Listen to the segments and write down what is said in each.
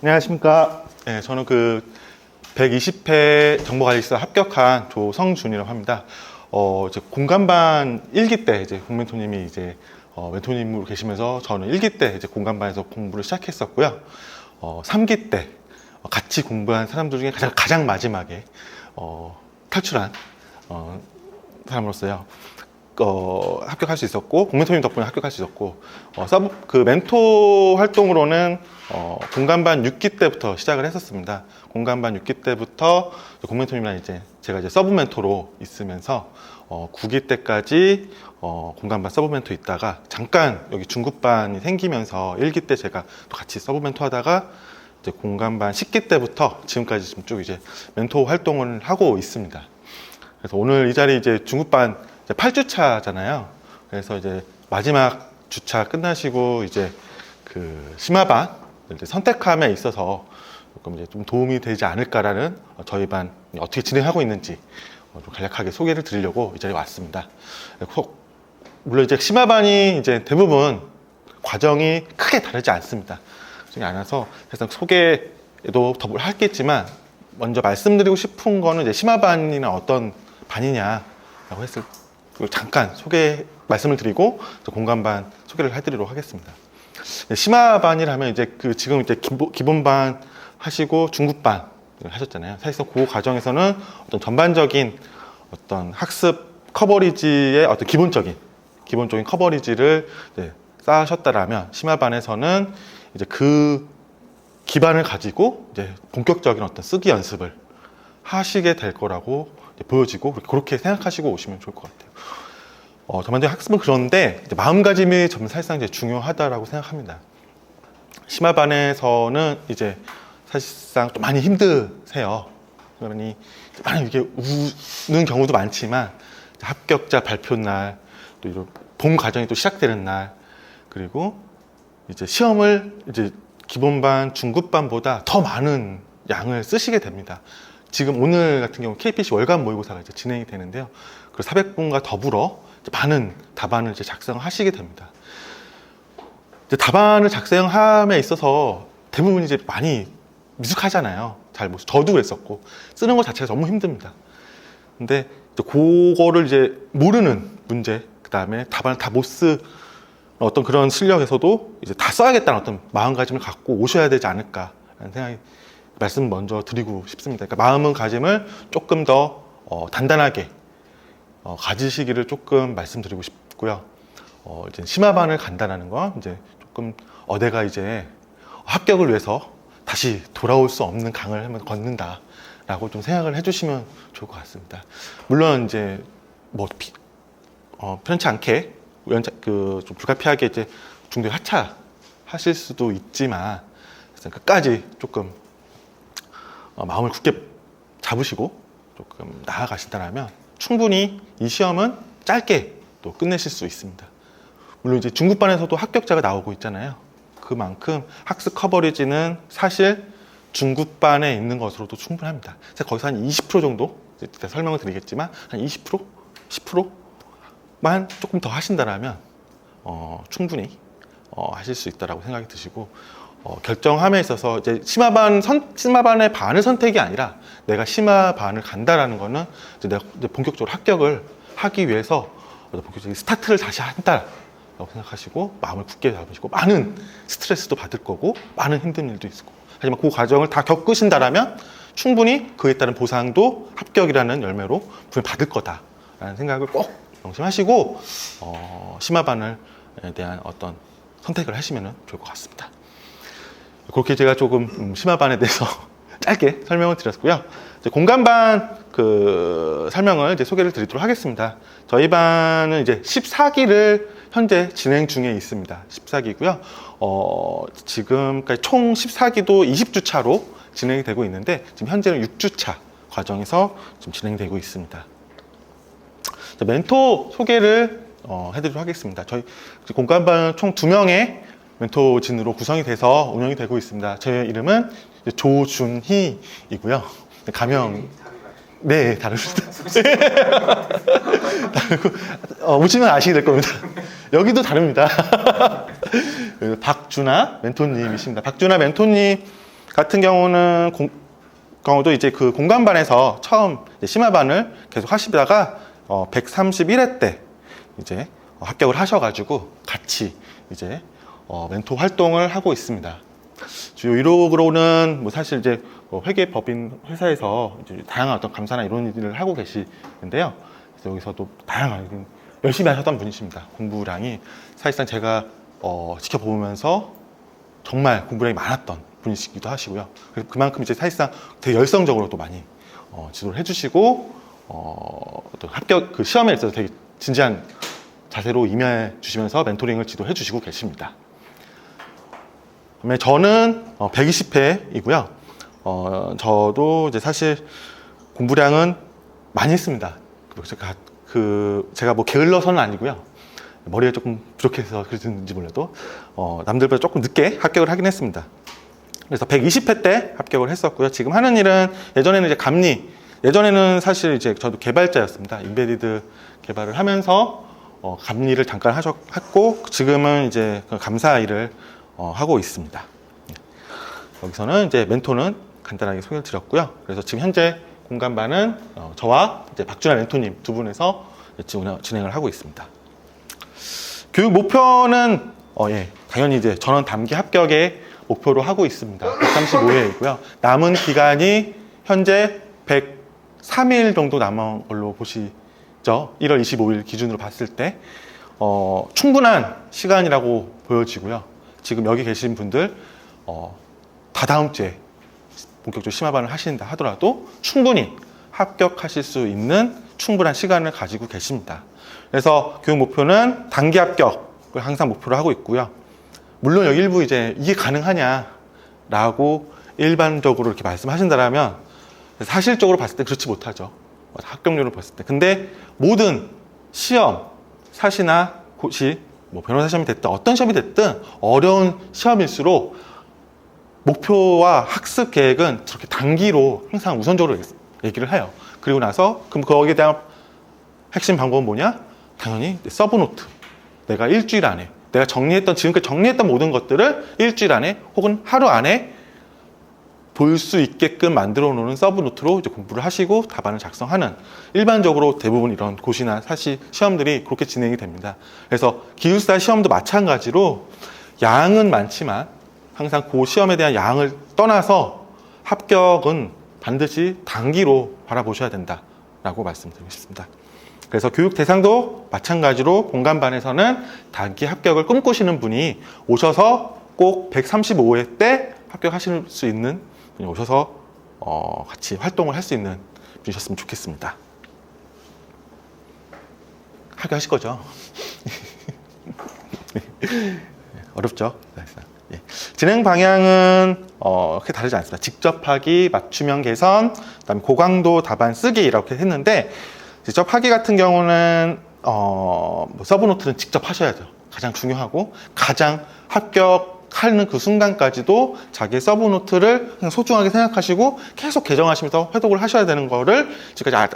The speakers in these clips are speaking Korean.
안녕하십니까. 네, 저는 그 120회 정보관리사 합격한 조성준이라고 합니다. 이제 공간반 1기 때 이제 공멘토님이 이제 멘토님으로 계시면서 저는 1기 때 이제 공간반에서 공부를 시작했었고요. 3기 때 같이 공부한 사람들 중에 가장 마지막에 탈출한 사람으로서요. 합격할 수 있었고, 공멘토님 덕분에 합격할 수 있었고, 그 멘토 활동으로는 공간반 6기 때부터 시작을 했었습니다. 공간반 6기 때부터 공멘토님이랑 제가 이제 서브 멘토로 있으면서 9기 때까지 공간반 서브 멘토 있다가 잠깐 여기 중급반이 생기면서 1기 때 제가 또 같이 서브 멘토 하다가 이제 공간반 10기 때부터 지금까지 지금 쭉 이제 멘토 활동을 하고 있습니다. 그래서 오늘 이 자리 이제 중급반 8주차잖아요. 그래서 이제 마지막 주차 끝나시고 이제 그 심화반 선택함에 있어서 조금 이제 좀 도움이 되지 않을까라는 저희 반 어떻게 진행하고 있는지 좀 간략하게 소개를 드리려고 이 자리에 왔습니다. 물론 이제 심화반이 이제 대부분 과정이 크게 다르지 않습니다. 그렇지 않아서 그래서 소개도 더 하겠지만 먼저 말씀드리고 싶은 거는 이제 심화반이나 어떤 반이냐라고 했을 때 잠깐 말씀을 드리고 공간반 소개를 해드리도록 하겠습니다. 심화반이라면 이제 지금 이제 기본반 하시고 중급반 하셨잖아요. 사실상 그 과정에서는 어떤 전반적인 어떤 학습 커버리지의 어떤 기본적인 커버리지를 쌓으셨다라면 심화반에서는 이제 그 기반을 가지고 이제 본격적인 어떤 쓰기 연습을 하시게 될 거라고 보여지고 그렇게 생각하시고 오시면 좋을 것 같아요. 전반적인 학습은 그런데 마음가짐이 좀 사실상 이제 중요하다라고 생각합니다. 심화반에서는 이제 사실상 좀 많이 힘드세요. 그러니 많이 이게 우는 경우도 많지만 합격자 발표 날, 또 이런 본 과정이 또 시작되는 날, 그리고 이제 시험을 이제 기본반, 중급반보다 더 많은 양을 쓰시게 됩니다. 지금 오늘 같은 경우 KPC 월간 모의고사가 이제 진행이 되는데요. 그 400분과 더불어 많은 답안을 이제 작성하시게 됩니다. 이제 답안을 작성함에 있어서 대부분 이제 많이 미숙하잖아요. 저도 그랬었고 쓰는 것 자체가 너무 힘듭니다. 근데 그거를 이제 모르는 문제, 그 다음에 답안을 다 못 어떤 그런 실력에서도 이제 다 써야겠다는 어떤 마음가짐을 갖고 오셔야 되지 않을까라는 생각이 말씀 먼저 드리고 싶습니다. 그러니까 마음가짐을 조금 더 단단하게 가지시기를 조금 말씀드리고 싶고요. 이제 심화반을 간다라는 건 이제 조금 내가 이제 합격을 위해서 다시 돌아올 수 없는 강을 한번 걷는다라고 좀 생각을 해주시면 좋을 것 같습니다. 물론 이제 편치 않게 좀 불가피하게 이제 중도에 하차하실 수도 있지만 끝까지 조금 마음을 굳게 잡으시고 조금 나아가신다면 충분히 이 시험은 짧게 또 끝내실 수 있습니다. 물론 이제 중급반에서도 합격자가 나오고 있잖아요. 그만큼 학습 커버리지는 사실 중급반에 있는 것으로도 충분합니다. 거기서 한 20% 정도 이제 설명을 드리겠지만 한 20%, 10%만 조금 더 하신다면 충분히 하실 수 있다라고 생각이 드시고 결정함에 있어서 이제 심화반의 반을 선택이 아니라 내가 심화반을 간다라는 거는 이제 내가 본격적으로 합격을 하기 위해서 본격적인 스타트를 다시 한다라고 생각하시고 마음을 굳게 잡으시고 많은 스트레스도 받을 거고 많은 힘든 일도 있을 거고 하지만 그 과정을 다 겪으신다라면 충분히 그에 따른 보상도 합격이라는 열매로 분명히 받을 거다라는 생각을 꼭 명심하시고 심화반에 대한 어떤 선택을 하시면 좋을 것 같습니다. 그렇게 제가 조금 심화반에 대해서 짧게 설명을 드렸고요. 이제 공간반 설명을 이제 소개를 드리도록 하겠습니다. 저희 반은 이제 14기를 현재 진행 중에 있습니다. 14기고요. 지금까지 총 14기도 20주차로 진행이 되고 있는데 지금 현재는 6주차 과정에서 지금 진행되고 있습니다. 멘토 소개를 해드리도록 하겠습니다. 저희 공간반은 총 2명의 멘토진으로 구성이 돼서 운영이 되고 있습니다. 제 이름은 조준희이고요. 가명 네 다릅니다. 오시면 아시게 될 겁니다. 여기도 다릅니다. 박준하 멘토님이십니다. 박준하 멘토님 같은 경우도 이제 그 공간반에서 처음 심화반을 계속 하시다가 131회 때 이제 합격을 하셔가지고 같이 이제 멘토 활동을 하고 있습니다. 주요 이력으로는 뭐 사실 이제 회계법인 회사에서 이제 다양한 어떤 감사나 이런 일을 하고 계시는데요. 그래서 여기서도 다양한 열심히 하셨던 분이십니다. 공부량이 사실상 제가 지켜보면서 정말 공부량이 많았던 분이시기도 하시고요. 그래서 그만큼 이제 사실상 되게 열성적으로 또 많이 지도를 해주시고 또 합격 그 시험에 있어서 되게 진지한 자세로 임해 주시면서 멘토링을 지도해 주시고 계십니다. 저는 120회이고요. 저도 이제 사실 공부량은 많이 했습니다. 제가 뭐 게을러서는 아니고요. 머리가 조금 부족해서 그랬는지 몰라도 남들보다 조금 늦게 합격을 하긴 했습니다. 그래서 120회 때 합격을 했었고요. 지금 하는 일은 예전에는 이제 감리, 예전에는 사실 이제 저도 개발자였습니다. 인베디드 개발을 하면서 감리를 잠깐 했고 지금은 이제 그 감사 일을 하고 있습니다. 여기서는 이제 멘토는 간단하게 소개를 드렸고요. 그래서 지금 현재 공간반은 저와 이제 박준하 멘토님 두 분에서 진행을 하고 있습니다. 교육 목표는 당연히 이제 전원 단기 합격의 목표로 하고 있습니다. 135회이고요. 남은 기간이 현재 103일 정도 남은 걸로 보시죠. 1월 25일 기준으로 봤을 때 충분한 시간이라고 보여지고요. 지금 여기 계신 분들 다다음 주에 본격적으로 심화반을 하신다 하더라도 충분히 합격하실 수 있는 충분한 시간을 가지고 계십니다. 그래서 교육 목표는 단기 합격을 항상 목표로 하고 있고요. 물론 여기 일부 이제 이게 가능하냐라고 일반적으로 이렇게 말씀하신다면 사실적으로 봤을 때 그렇지 못하죠. 합격률을 봤을 때. 근데 모든 시험, 사시나 고시, 뭐 변호사 시험이 됐든 어떤 시험이 됐든 어려운 시험일수록 목표와 학습 계획은 저렇게 단기로 항상 우선적으로 얘기를 해요. 그리고 나서 그럼 거기에 대한 핵심 방법은 뭐냐? 당연히 서브노트. 내가 일주일 안에 내가 지금까지 정리했던 모든 것들을 일주일 안에 혹은 하루 안에 볼 수 있게끔 만들어 놓는 서브노트로 이제 공부를 하시고 답안을 작성하는, 일반적으로 대부분 이런 고시나 사시 시험들이 그렇게 진행이 됩니다. 그래서 기숙사 시험도 마찬가지로 양은 많지만 항상 그 시험에 대한 양을 떠나서 합격은 반드시 단기로 바라보셔야 된다라고 말씀드리고 싶습니다. 그래서 교육 대상도 마찬가지로 공간반에서는 단기 합격을 꿈꾸시는 분이 오셔서 꼭 135회 때 합격하실 수 있는 분이 오셔서 같이 활동을 할 수 있는 분이셨으면 좋겠습니다. 합격하실 거죠? 어렵죠? 예. 진행 방향은 그렇게 다르지 않습니다. 직접 하기, 맞춤형 개선, 그다음에 고강도 답안 쓰기 이렇게 했는데, 직접 하기 같은 경우는 서브노트는 직접 하셔야죠. 가장 중요하고 가장 합격하는 그 순간까지도 자기의 서브노트를 그냥 소중하게 생각하시고 계속 개정하시면서 회독을 하셔야 되는 거를 지금까지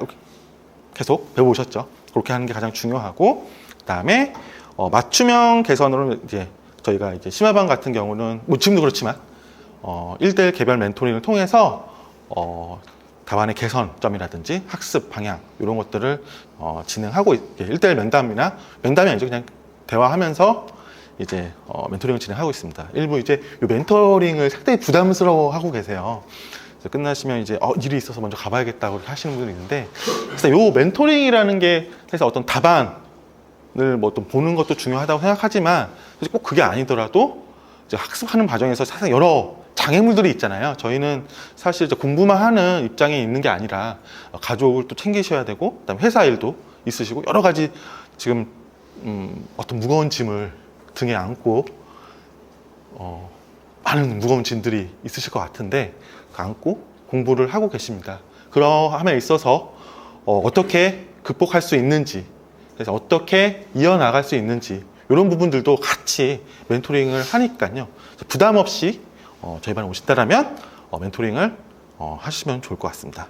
계속 배워오셨죠. 그렇게 하는 게 가장 중요하고, 그다음에 맞춤형 개선으로는 이제 저희가 이제 심화반 같은 경우는 뭐 지금도 그렇지만 1대1 개별 멘토링을 통해서 답안의 개선점이라든지 학습 방향 이런 것들을 진행하고 1대1 면담이 아니죠. 그냥 대화하면서 이제 멘토링을 진행하고 있습니다. 일부 이제 이 멘토링을 상당히 부담스러워하고 계세요. 그래서 끝나시면 이제 일이 있어서 먼저 가봐야겠다고 그렇게 하시는 분들이 있는데, 그래서 이 멘토링이라는 게 사실 어떤 답안을 뭐 또 보는 것도 중요하다고 생각하지만 사실 꼭 그게 아니더라도 이제 학습하는 과정에서 사실 여러 장애물들이 있잖아요. 저희는 사실 이제 공부만 하는 입장에 있는 게 아니라 가족을 또 챙기셔야 되고, 그다음에 회사 일도 있으시고 여러 가지 지금 어떤 무거운 짐을 등에 안고 많은 무거운 짐들이 있으실 것 같은데 그 안고 공부를 하고 계십니다. 그러함에 있어서 어떻게 극복할 수 있는지, 그래서 어떻게 이어나갈 수 있는지 이런 부분들도 같이 멘토링을 하니까요. 부담 없이 저희 반에 오신다면 멘토링을 하시면 좋을 것 같습니다.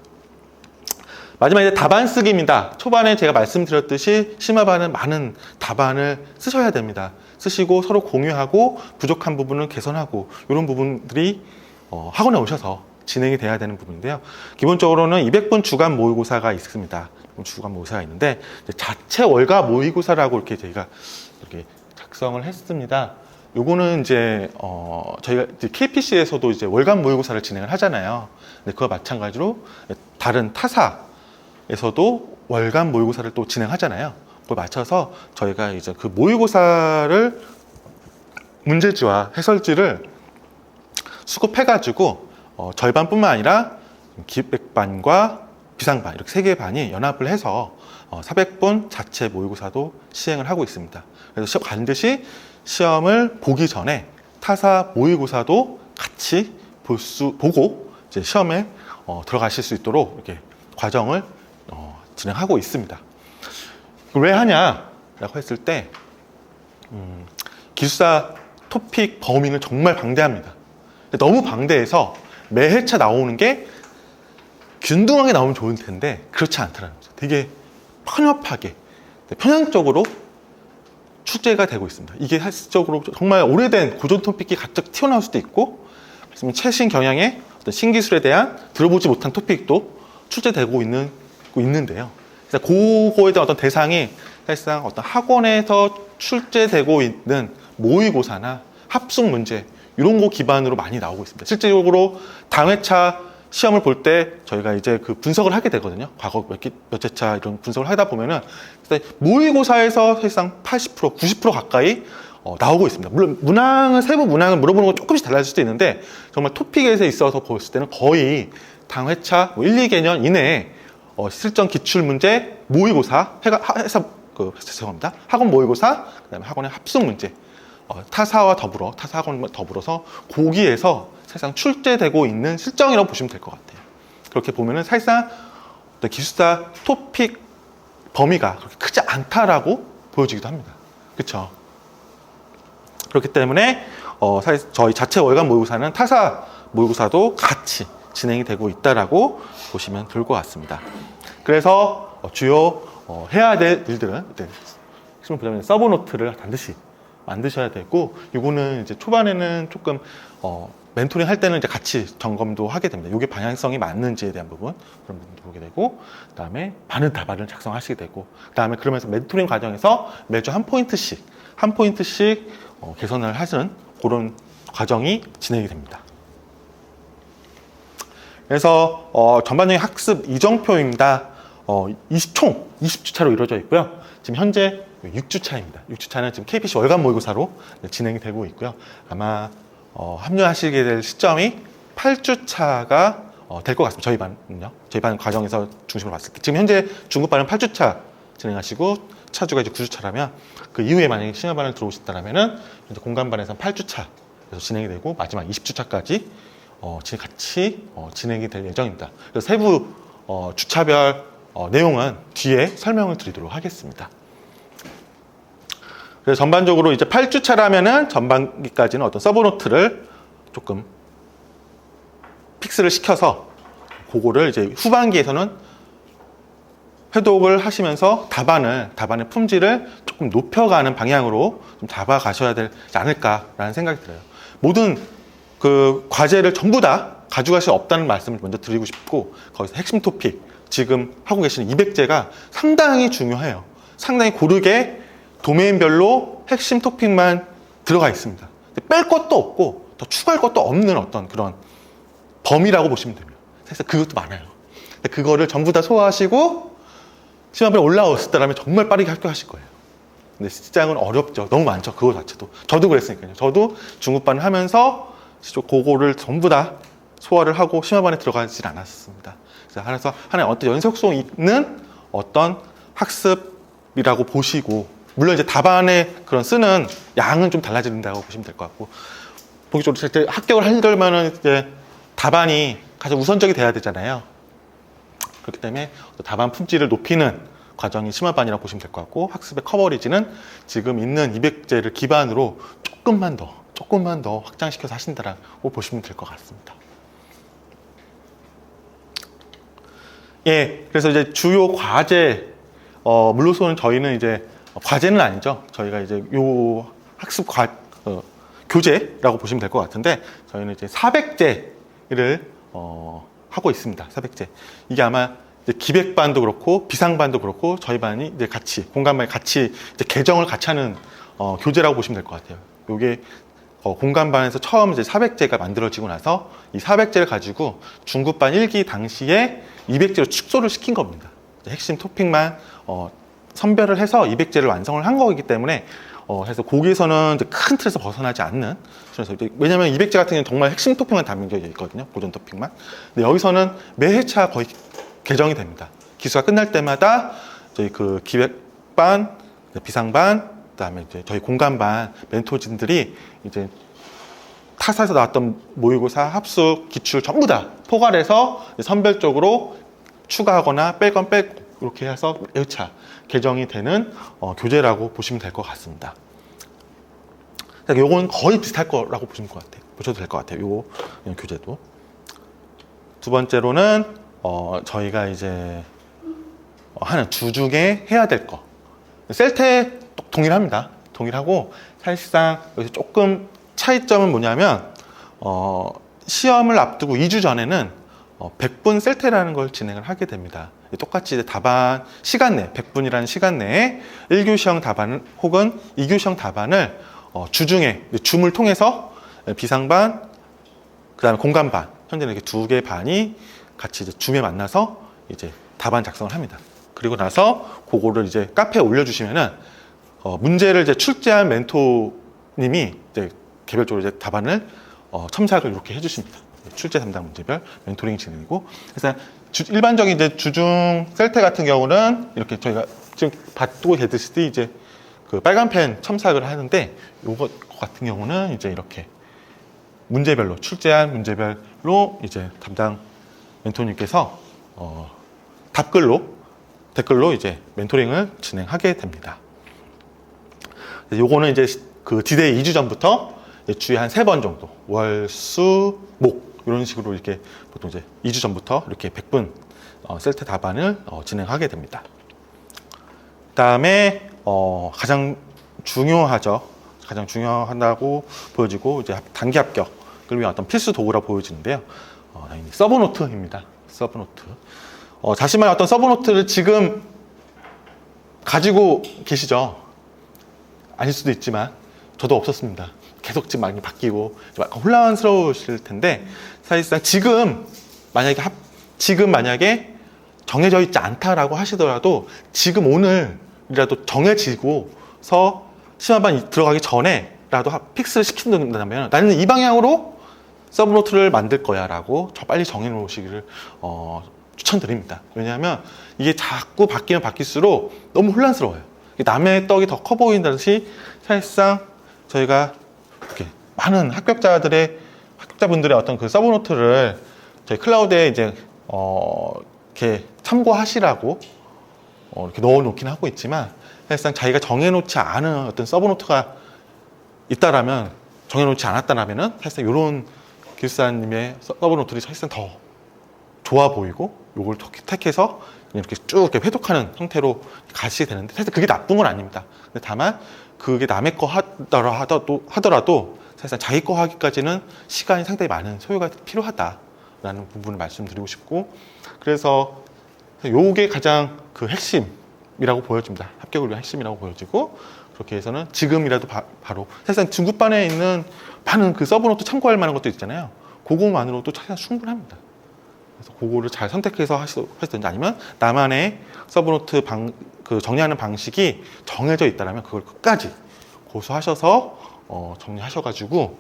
마지막에 답안 쓰기입니다. 초반에 제가 말씀드렸듯이 심화반은 많은 답안을 쓰셔야 됩니다. 쓰시고 서로 공유하고 부족한 부분을 개선하고 이런 부분들이 학원에 오셔서 진행이 돼야 되는 부분인데요. 기본적으로는 200분 주간 모의고사가 있습니다. 주간 모의고사가 있는데 자체 월가 모의고사라고 이렇게 저희가 이렇게 작성을 했습니다. 요거는 이제 저희가 이제 KPC에서도 이제 월간 모의고사를 진행을 하잖아요. 근데 그와 마찬가지로 다른 타사에서도 월간 모의고사를 또 진행하잖아요. 그걸 맞춰서 저희가 이제 그 모의고사를 문제지와 해설지를 수급해가지고 절반뿐만 아니라 기획반과 비상반 이렇게 세 개의 반이 연합을 해서 400분 자체 모의고사도 시행을 하고 있습니다. 그래서 반드시 시험을 보기 전에 타사 모의고사도 같이 보고 이제 시험에 들어가실 수 있도록 이렇게 과정을 진행하고 있습니다. 왜 하냐라고 했을 때 기숙사 토픽 범위는 정말 방대합니다. 너무 방대해서 매 회차 나오는 게 균등하게 나오면 좋을 텐데 그렇지 않더라는 거죠. 되게 편협하게 편향적으로 출제가 되고 있습니다. 이게 사실적으로 정말 오래된 고전 토픽이 가득 튀어나올 수도 있고 최신 경향의 어떤 신기술에 대한 들어보지 못한 토픽도 출제되고 있는데요. 그래서 그거에 대한 어떤 대상이 사실상 어떤 학원에서 출제되고 있는 모의고사나 합숙 문제 이런 거 기반으로 많이 나오고 있습니다. 실질적으로 당회차 시험을 볼 때 저희가 이제 그 분석을 하게 되거든요. 과거 몇째 차 이런 분석을 하다 보면은 모의고사에서 사실상 80%, 90% 가까이 나오고 있습니다. 물론 문항을 세부 문항을 물어보는 건 조금씩 달라질 수도 있는데 정말 토픽에 있어서 봤을 때는 거의 당회차 1, 2개년 이내에 실전 기출 문제, 모의고사, 죄송합니다. 학원 모의고사, 그다음에 학원의 합숙 문제, 타사와 더불어 타사 학원과 더불어서 고기에서 사실상 출제되고 있는 실정이라고 보시면 될 것 같아요. 그렇게 보면은 사실상 기숙사 토픽 범위가 그렇게 크지 않다라고 보여지기도 합니다. 그렇죠? 그렇기 때문에 사실 저희 자체 월간 모의고사는 타사 모의고사도 같이 진행이 되고 있다라고 보시면 될 것 같습니다. 그래서 주요 해야 될 일들은 핵심을 보자면 서브노트를 반드시 만드셔야 되고, 이거는 이제 초반에는 조금 멘토링 할 때는 이제 같이 점검도 하게 됩니다. 이게 방향성이 맞는지에 대한 부분 그런 부분도 보게 되고, 그다음에 많은 답안을 작성하시게 되고, 그다음에 그러면서 멘토링 과정에서 매주 한 포인트씩 개선을 하시는 그런 과정이 진행이 됩니다. 그래서 전반적인 학습 이정표입니다. 총 20주차로 이루어져 있고요. 지금 현재 6주차입니다. 6주차는 지금 KPC 월간 모의고사로 진행이 되고 있고요. 아마 합류하시게 될 시점이 8주차가 될 것 같습니다. 저희 반은요. 저희 반 과정에서 중심으로 봤을 때. 지금 현재 중급반은 8주차 진행하시고 차주가 이제 9주차라면 그 이후에 만약에 심야반을 들어오신다면은 이제 공간반에서는 8주차에서 진행이 되고 마지막 20주차까지 같이 진행이 될 예정입니다. 그래서 세부 주차별 내용은 뒤에 설명을 드리도록 하겠습니다. 그래서 전반적으로 이제 8주차라면은 전반기까지는 어떤 서브노트를 조금 픽스를 시켜서 그거를 이제 후반기에서는 회독을 하시면서 답안의 품질을 조금 높여가는 방향으로 좀 잡아가셔야 되지 않을까라는 생각이 들어요. 모든 그 과제를 전부 다 가져갈 수 없다는 말씀을 먼저 드리고 싶고, 거기서 핵심 토픽 지금 하고 계시는 200제가 상당히 중요해요. 상당히 고르게 도메인별로 핵심 토픽만 들어가 있습니다. 뺄 것도 없고 더 추가할 것도 없는 어떤 그런 범위라고 보시면 됩니다. 사실 그것도 많아요. 그거를 전부 다 소화하시고 시험에 올라왔을 때라면 정말 빠르게 합격하실 거예요. 근데 시장은 어렵죠. 너무 많죠. 그거 자체도. 저도 그랬으니까요. 저도 중급반을 하면서 그거를 전부 다 소화를 하고 심화반에 들어가질 않았습니다. 그래서 하나의 어떤 연속성 있는 어떤 학습이라고 보시고, 물론 이제 답안에 그런 쓰는 양은 좀 달라진다고 보시면 될 것 같고, 본격적으로 합격을 하려면은 이제 답안이 가장 우선적이 돼야 되잖아요. 그렇기 때문에 답안 품질을 높이는 과정이 심화반이라고 보시면 될 것 같고, 학습의 커버리지는 지금 있는 200제를 기반으로 조금만 더 확장시켜서 하신다라고 보시면 될 것 같습니다. 예, 그래서 이제 주요 과제, 물론은 저희는 이제 과제는 아니죠. 저희가 이제 요 학습 교재라고 보시면 될 것 같은데, 저희는 이제 400제 하고 있습니다. 400제. 이게 아마 이제 기백반도 그렇고 비상반도 그렇고 저희 반이 이제 같이 공간반이 같이 이제 개정을 같이 하는 교재라고 보시면 될 것 같아요. 이게 공간반에서 처음 이제 400제가 만들어지고 나서 이 400제를 가지고 중급반 1기 당시에 200제로 축소를 시킨 겁니다. 핵심 토픽만 선별을 해서 200제를 완성을 한 거이기 때문에 그래서 거기에서는 이제 큰 틀에서 벗어나지 않는. 그래서 왜냐면 200제 같은 경우는 정말 핵심 토픽만 담겨져 있거든요. 고전 토픽만. 근데 여기서는 매 회차 거의 개정이 됩니다. 기수가 끝날 때마다 저희 그 기획반, 비상반, 그다음에 이제 저희 공간반 멘토진들이 이제 타사에서 나왔던 모의고사, 합숙, 기출 전부 다 포괄해서 선별적으로 추가하거나 뺄 건 빼고 이렇게 해서 1차 개정이 되는 교재라고 보시면 될 것 같습니다. 요건 거의 비슷할 거라고 보셔도 될 것 같아요. 요 교재도. 두 번째로는 저희가 이제 하는 주 중에 해야 될 거. 셀테 동일합니다. 동일하고 사실상 여기서 조금 차이점은 뭐냐면 시험을 앞두고 2주 전에는 100분 셀테라는 걸 진행을 하게 됩니다. 똑같이 이제 답안 시간 내 100분이라는 시간 내에 1교시형 답안 혹은 2교시형 답안을 주중에 줌을 통해서 비상반 그다음에 공간반 현재는 이렇게 두 개 반이 같이 이제 줌에 만나서 이제 답안 작성을 합니다. 그리고 나서 그거를 이제 카페에 올려주시면은 문제를 이제 출제한 멘토님이 이제 개별적으로 이제 답안을 첨삭을 이렇게 해주십니다. 출제 담당 문제별 멘토링 진행이고, 그래서 일반적인 이제 주중 셀테 같은 경우는 이렇게 저희가 지금 받고 계시듯이 이제 그 빨간 펜 첨삭을 하는데, 요거 같은 경우는 이제 이렇게 문제별로 출제한 문제별로 이제 담당 멘토님께서 댓글로 이제 멘토링을 진행하게 됩니다. 요거는 이제 그 디데이 2주 전부터 주에 한 3번 정도 월, 수, 목 이런 식으로 이렇게 보통 이제 2주 전부터 이렇게 100분 셀테 답안을 진행하게 됩니다. 그다음에 가장 중요하죠. 가장 중요하다고 보여지고 이제 단기 합격을 위한 어떤 필수 도구라 보여지는데요. 서브노트입니다. 서브노트. 자신만의 어떤 서브노트를 지금 가지고 계시죠? 아닐 수도 있지만 저도 없었습니다. 계속 지금 많이 바뀌고 약간 혼란스러우실 텐데, 사실상 지금 만약에 정해져 있지 않다라고 하시더라도 지금 오늘이라도 정해지고서 시험반 들어가기 전에라도 픽스를 시킨다면 나는 이 방향으로 서브노트를 만들 거야 라고 빨리 정해 놓으시기를 추천드립니다. 왜냐하면 이게 자꾸 바뀌면 바뀔수록 너무 혼란스러워요. 남의 떡이 더 커 보인다듯이 사실상 저희가 이렇게 많은 합격자분들의 어떤 그 서브노트를 저희 클라우드에 이제 이렇게 참고하시라고 이렇게 넣어놓긴 하고 있지만, 사실상 자기가 정해놓지 않은 어떤 서브노트가 있다라면, 정해놓지 않았다라면은 사실상 이런 기술사님의 서브노트들이 사실상 더 좋아 보이고 요걸 택해서 이렇게 쭉 이렇게 회독하는 형태로 가시게 되는데, 사실 그게 나쁜 건 아닙니다. 근데 다만 그게 남의 거 하더라도 사실상 자기 거 하기까지는 시간이 상당히 많은 소요가 필요하다라는 부분을 말씀드리고 싶고, 그래서 요게 가장 그 핵심이라고 보여집니다. 합격을 위한 핵심이라고 보여지고, 그렇게 해서는 지금이라도 바로 사실상 중급반에 있는 많은 그 서브노트 참고할 만한 것도 있잖아요. 그거만으로도 사실 충분합니다. 그래서 그거를 잘 선택해서 하시든지, 아니면 나만의 서브노트 그 정리하는 방식이 정해져 있다면 그걸 끝까지 고수하셔서 정리하셔가지고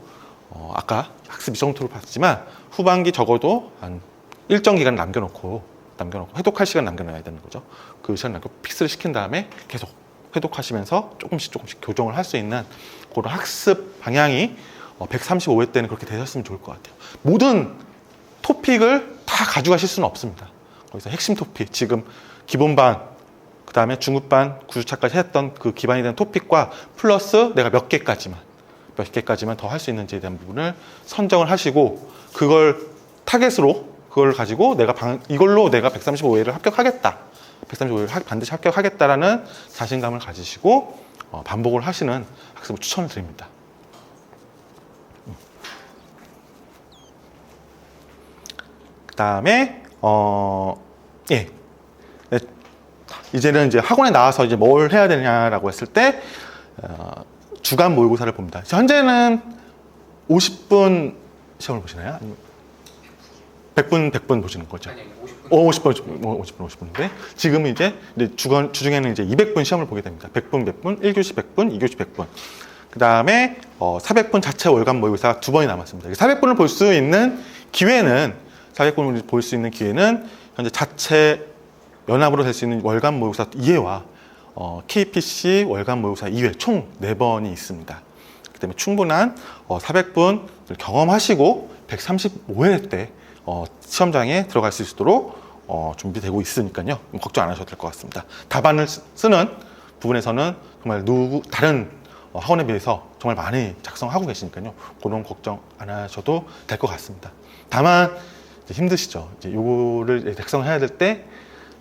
아까 학습 이정토를 봤지만 후반기 적어도 한 일정 기간 남겨놓고 회독할 시간 남겨놔야 되는 거죠. 그 시간 남겨 픽스를 시킨 다음에 계속 회독하시면서 조금씩 교정을 할 수 있는 그런 학습 방향이 135회 때는 그렇게 되셨으면 좋을 것 같아요. 모든 토픽을 다 가져가실 수는 없습니다. 거기서 핵심 토픽, 지금 기본반, 그 다음에 중급반, 9주차까지 했던 그 기반이 된 토픽과 플러스 내가 몇 개까지만 더 할 수 있는지에 대한 부분을 선정을 하시고, 그걸 타겟으로 그걸 가지고 이걸로 내가 135회를 합격하겠다, 135회를 반드시 합격하겠다라는 자신감을 가지시고 반복을 하시는 학습을 추천을 드립니다. 그다음에 예. 네. 이제는 이제 학원에 나와서 이제 뭘 해야 되냐라고 했을 때 주간 모의고사를 봅니다. 현재는 50분 시험을 보시나요? 아니면 100분 보시는 거죠? 아니, 50분. 50분인데 지금은 이제 주중에는 이제 200분 시험을 보게 됩니다. 100분 100분, 1교시 100분, 2교시 100분. 그 다음에 400분 자체 월간 모의고사가 2번이 남았습니다. 400분을 볼 수 있는 기회는 현재 자체 연합으로 될 수 있는 월간 모의고사 2회와 KPC 월간 모의고사 2회 총 4번이 있습니다. 그렇기 때문에 충분한 400분을 경험하시고 135회 때 시험장에 들어갈 수 있도록 준비되고 있으니까요. 걱정 안 하셔도 될 것 같습니다. 답안을 쓰는 부분에서는 정말 다른 학원에 비해서 정말 많이 작성하고 계시니까요. 그런 걱정 안 하셔도 될 것 같습니다. 다만 이제 힘드시죠. 이제 요거를 작성해야 될 때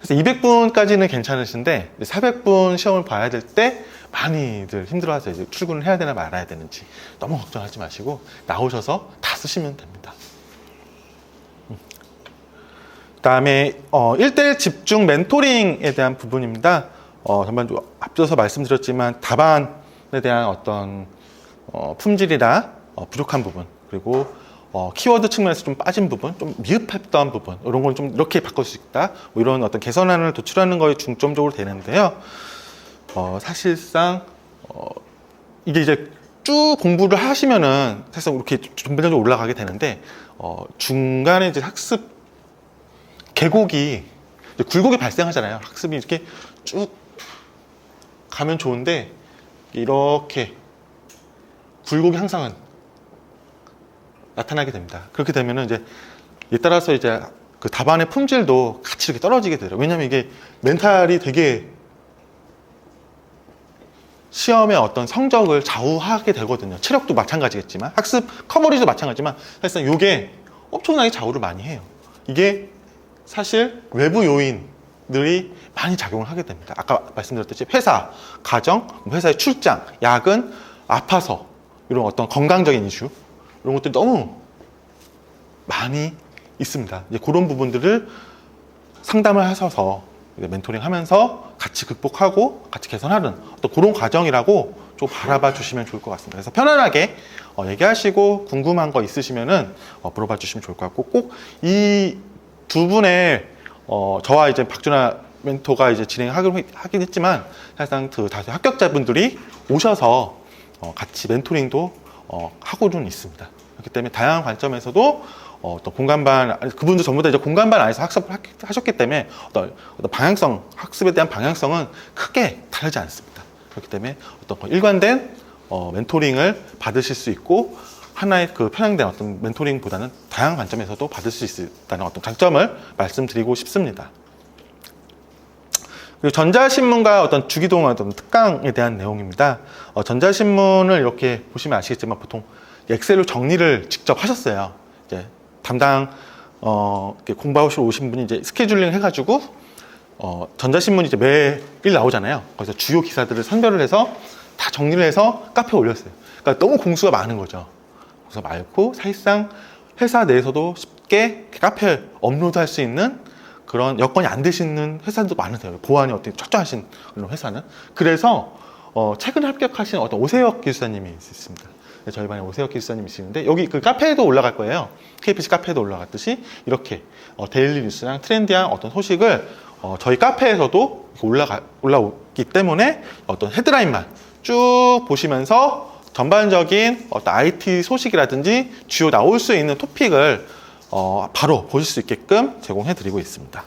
200분까지는 괜찮으신데 400분 시험을 봐야 될 때 많이들 힘들어하세요. 이제 출근을 해야 되나 말아야 되는지 너무 걱정하지 마시고 나오셔서 다 쓰시면 됩니다. 그다음에 1대1 집중 멘토링에 대한 부분입니다. 전반적으로 앞서서 말씀드렸지만 답안에 대한 어떤 품질이나 부족한 부분, 그리고 키워드 측면에서 좀 빠진 부분, 좀 미흡했던 부분, 이런 걸 좀 이렇게 바꿀 수 있다, 뭐 이런 어떤 개선안을 도출하는 거에 중점적으로 되는데요. 사실상 이게 이제 쭉 공부를 하시면은 사실상 이렇게 전반적으로 올라가게 되는데 중간에 이제 학습 계곡이 굴곡이 발생하잖아요. 학습이 이렇게 쭉 가면 좋은데 이렇게 굴곡이 항상 나타나게 됩니다. 그렇게 되면은 이제 이에 따라서 이제 그 답안의 품질도 같이 이렇게 떨어지게 되더라고요. 왜냐면 이게 멘탈이 되게 시험의 어떤 성적을 좌우하게 되거든요. 체력도 마찬가지겠지만 학습 커버리지도 마찬가지지만 사실상 이게 엄청나게 좌우를 많이 해요. 이게 사실 외부 요인들이 많이 작용을 하게 됩니다. 아까 말씀드렸듯이 회사, 가정, 회사의 출장, 야근, 아파서 이런 어떤 건강적인 이슈 이런 것들이 너무 많이 있습니다. 이제 그런 부분들을 상담을 하셔서 멘토링 하면서 같이 극복하고 같이 개선하는 어떤 그런 과정이라고 좀 바라봐 주시면 좋을 것 같습니다. 그래서 편안하게 얘기하시고 궁금한 거 있으시면은 물어봐 주시면 좋을 것 같고, 꼭 이 두 분의 저와 이제 박준하 멘토가 이제 하긴 했지만 사실상 그 다수 합격자분들이 오셔서 같이 멘토링도 하고는 있습니다. 그렇기 때문에 다양한 관점에서도 또 공간반, 그분도 전부 다 이제 공간반 안에서 학습을 하셨기 때문에 어떤 방향성, 학습에 대한 방향성은 크게 다르지 않습니다. 그렇기 때문에 어떤 일관된 멘토링을 받으실 수 있고, 하나의 그 편향된 어떤 멘토링보다는 다양한 관점에서도 받을 수 있다는 어떤 장점을 말씀드리고 싶습니다. 그리고 전자신문과 어떤 주기동 어떤 특강에 대한 내용입니다. 전자신문을 이렇게 보시면 아시겠지만 보통 엑셀로 정리를 직접 하셨어요. 이제 담당 공부하시러 오신 분이 이제 스케줄링 해가지고 전자신문이 이제 매일 나오잖아요. 거기서 주요 기사들을 선별을 해서 다 정리를 해서 카페에 올렸어요. 그러니까 너무 공수가 많은 거죠. 그래서 말고 사실상 회사 내에서도 쉽게 카페에 업로드할 수 있는 그런 여건이 안 되시는 회사도 많으세요. 보안이 어떻게 철저하신 그런 회사는. 그래서 최근에 합격하신 어떤 오세혁 기술사님이 있습니다. 저희 반에 오세혁 기술사님이 있는데 여기 그 카페에도 올라갈 거예요. KPC 카페에도 올라갔듯이 이렇게 데일리 뉴스랑 트렌디한 어떤 소식을 저희 카페에서도 올라오기 때문에 어떤 헤드라인만 쭉 보시면서 전반적인 어떤 IT 소식이라든지 주요 나올 수 있는 토픽을 바로 보실 수 있게끔 제공해 드리고 있습니다.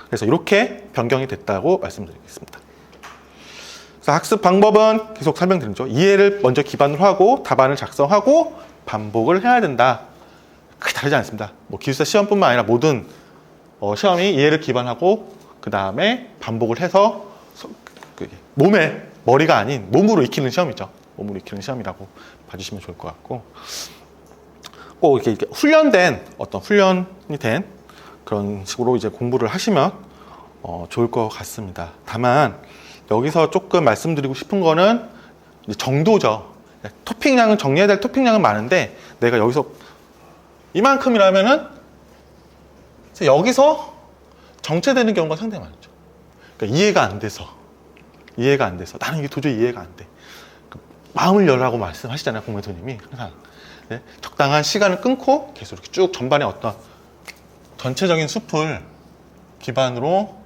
그래서 이렇게 변경이 됐다고 말씀드리겠습니다. 그래서 학습 방법은 계속 설명드리죠. 이해를 먼저 기반으로 하고 답안을 작성하고 반복을 해야 된다. 크게 다르지 않습니다. 뭐 기술사 시험뿐만 아니라 모든 시험이 이해를 기반하고 그 다음에 반복을 해서 머리가 아닌 몸으로 익히는 시험이죠. 몸으로 익히는 시험이라고 봐주시면 좋을 것 같고, 꼭 이렇게 훈련된 어떤 훈련이 된 그런 식으로 이제 공부를 하시면 좋을 것 같습니다. 다만 여기서 조금 말씀드리고 싶은 거는 정도죠. 토픽량은 정리해야 될 토픽량은 많은데 내가 여기서 이만큼이라면은 여기서 정체되는 경우가 상당히 많죠. 그러니까 이해가 안 돼서 나는 이게 도저히 이해가 안 돼. 마음을 열라고 말씀하시잖아요, 공멘토님이 항상. 네? 적당한 시간을 끊고 계속 이렇게 쭉 전반에 어떤 전체적인 숲을 기반으로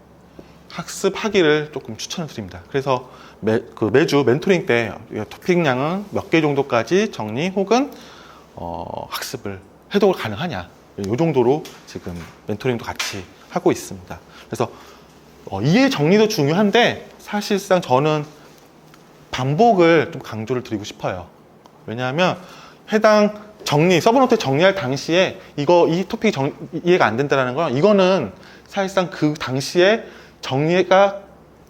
학습하기를 조금 추천을 드립니다. 그래서 매주 멘토링 때 토픽량은 몇 개 정도까지 정리 혹은 학습을 해도 가능하냐, 이 정도로 지금 멘토링도 같이 하고 있습니다. 그래서 이해 정리도 중요한데 사실상 저는 반복을 좀 강조를 드리고 싶어요. 왜냐하면 해당 서브노트 정리할 당시에 이 토픽이 이해가 안 된다는 건, 이거는 사실상 그 당시에 정리가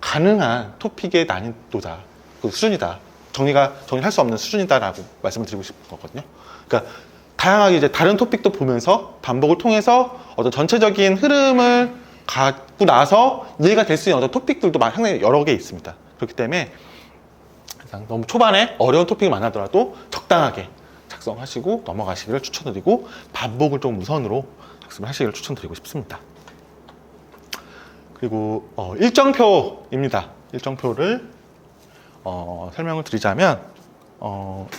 가능한 토픽의 난이도다, 그 수준이다, 정리할 수 없는 수준이다라고 말씀을 드리고 싶은 거거든요. 그러니까 다양하게 이제 다른 토픽도 보면서 반복을 통해서 어떤 전체적인 흐름을 갖고 나서 이해가 될 수 있는 어떤 토픽들도 상당히 여러 개 있습니다. 그렇기 때문에 너무 초반에 어려운 토픽을 만나더라도 적당하게 작성하시고 넘어가시기를 추천드리고, 반복을 좀 우선으로 학습을 하시기를 추천드리고 싶습니다. 그리고 일정표입니다. 일정표를 설명을 드리자면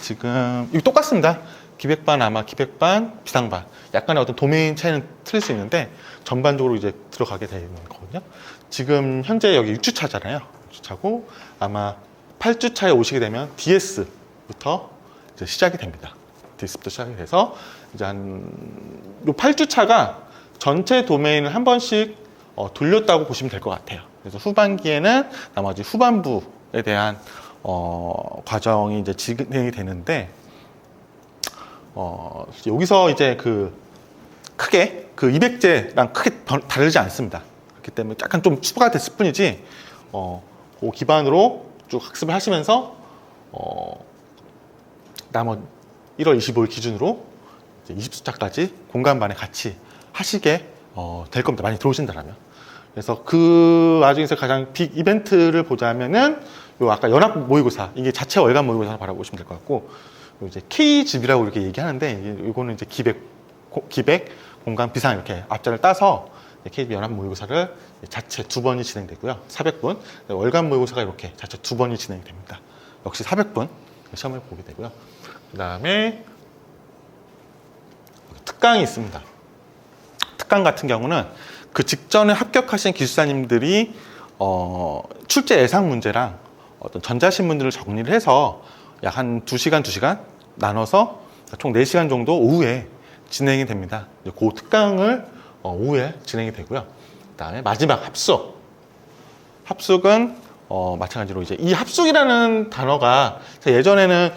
지금 이거 똑같습니다. 기백반, 아마 기백반, 비상반, 약간의 어떤 도메인 차이는 틀릴 수 있는데 전반적으로 이제 들어가게 되는 거거든요. 지금 현재 여기 6주차잖아요. 6주차고 아마 8주차에 오시게 되면 DS부터 이제 시작이 됩니다. DS부터 시작이 돼서 이제 요 8주차가 전체 도메인을 한 번씩 돌렸다고 보시면 될 것 같아요. 그래서 후반기에는 나머지 후반부에 대한 과정이 이제 진행이 되는데, 여기서 이제 크게 200제랑 크게 다르지 않습니다. 그렇기 때문에 약간 좀 추가가 됐을 뿐이지, 그 기반으로 쭉 학습을 하시면서 남은 1월 25일 기준으로 이제 20주차까지 공간반에 같이 하시게 될 겁니다. 많이 들어오신다면. 그래서 그 와중에서 가장 빅 이벤트를 보자면은 요 아까 연합 모의고사, 이게 자체 월간 모의고사를 바라보시면 될 것 같고, 요 이제 K집이라고 이렇게 얘기하는데, 이거는 이제 기백, 공간, 비상 이렇게 앞자를 따서 KB 연합 모의고사를 자체 2번이 진행되고요. 400분. 월간 모의고사가 이렇게 자체 2번이 진행이 됩니다. 역시 400분 시험을 보게 되고요. 그 다음에 특강이 있습니다. 특강 같은 경우는 그 직전에 합격하신 기술사님들이 출제 예상 문제랑 어떤 전자신문들을 정리를 해서 약 한 2시간 나눠서 총 4시간 정도 오후에 진행이 됩니다. 그 특강을 오후에 진행이 되고요. 그 다음에 마지막 합숙은 마찬가지로 이제 이 합숙이라는 단어가 예전에는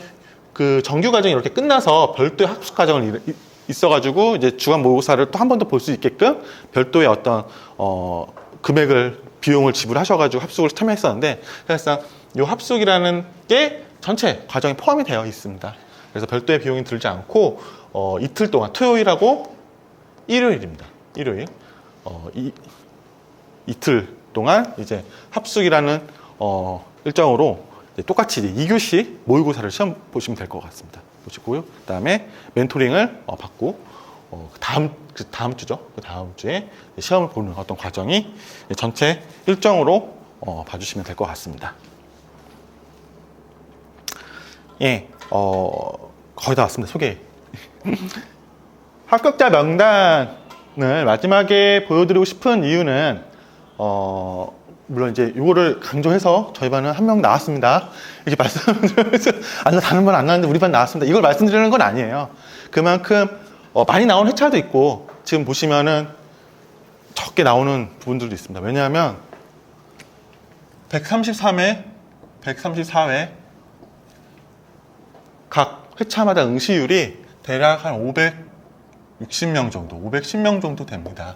그 정규 과정이 이렇게 끝나서 별도의 합숙 과정을 있어가지고 이제 주간 모의고사를 또 한 번 더 볼 수 있게끔 별도의 어떤 비용을 지불하셔가지고 합숙을 참여했었는데, 사실상 이 합숙이라는 게 전체 과정에 포함이 되어 있습니다. 그래서 별도의 비용이 들지 않고 이틀 동안, 토요일하고 일요일입니다. 일요일 이틀 동안 이제 합숙이라는 일정으로 이제 똑같이 이제 2교시 모의고사를 시험 보시면 될 것 같습니다. 보시고요. 그 다음에 멘토링을 받고 다음 주죠. 그 다음 주에 시험을 보는 어떤 과정이 전체 일정으로 봐주시면 될 것 같습니다. 예, 거의 다 왔습니다. 소개. 합격자 명단을 마지막에 보여드리고 싶은 이유는 물론 이제 이거를 강조해서 저희 반은 한 명 나왔습니다, 이렇게 말씀드리면서 다른 반 안 나왔는데 우리 반 나왔습니다, 이걸 말씀드리는 건 아니에요. 그만큼 많이 나온 회차도 있고 지금 보시면은 적게 나오는 부분들도 있습니다. 왜냐하면 133회, 134회 각 회차마다 응시율이 대략 한 560명 정도, 510명 정도 됩니다.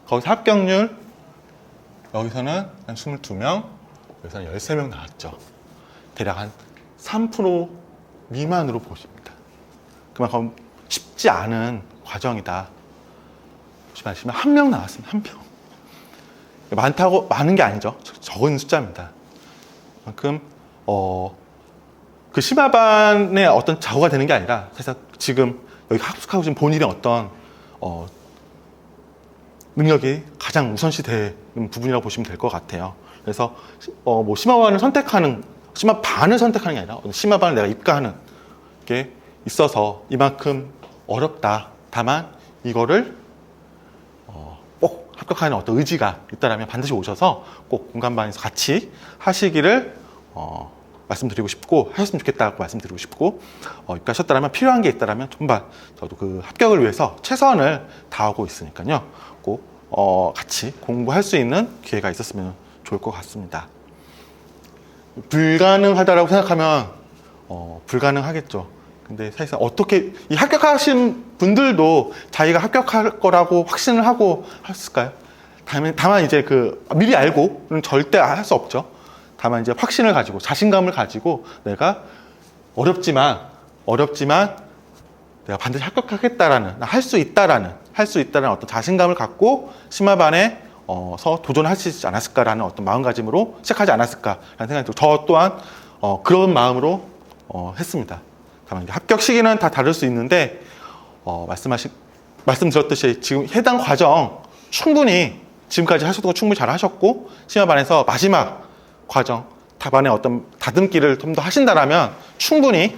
거기서 합격률, 여기서는 한 22명, 여기서는 13명 나왔죠. 대략 한 3% 미만으로 보십니다. 그만큼 쉽지 않은 과정이다. 보시면 한 명 나왔습니다. 한 명. 많은 게 아니죠. 적은 숫자입니다. 그만큼 그 심화반의 어떤 좌우가 되는 게 아니라 사실 지금 여기 합숙하고 계신 본인의 어떤 능력이 가장 우선시 되는 부분이라고 보시면 될 것 같아요. 그래서 뭐 심화반을 선택하는, 심화반을 선택하는 게 아니라 심화반을 내가 입가하는 게 있어서 이만큼 어렵다. 다만 이거를 꼭 합격하는 어떤 의지가 있다라면 반드시 오셔서 꼭 공간반에서 같이 하시기를 말씀드리고 싶고, 하셨으면 좋겠다고 말씀드리고 싶고, 입가하셨다면 필요한 게 있다라면 정말 저도 그 합격을 위해서 최선을 다하고 있으니까요. 꼭 같이 공부할 수 있는 기회가 있었으면 좋을 것 같습니다. 불가능하다라고 생각하면 불가능하겠죠. 근데 사실상 어떻게 이 합격하신 분들도 자기가 합격할 거라고 확신을 하고 했을까요? 다만 이제 미리 알고는 절대 할 수 없죠. 다만 이제 확신을 가지고 자신감을 가지고 내가 어렵지만 내가 반드시 합격하겠다라는, 할 수 있다라는 어떤 자신감을 갖고 심화반에서 도전하시지 않았을까라는 어떤 마음가짐으로 시작하지 않았을까라는 생각이 들고, 저 또한 그런 마음으로 했습니다. 다만 합격 시기는 다 다를 수 있는데 말씀드렸듯이 지금 해당 과정 충분히 지금까지 하셨던 거 충분히 잘 하셨고, 심화반에서 마지막 과정 답안의 어떤 다듬기를 좀 더 하신다라면 충분히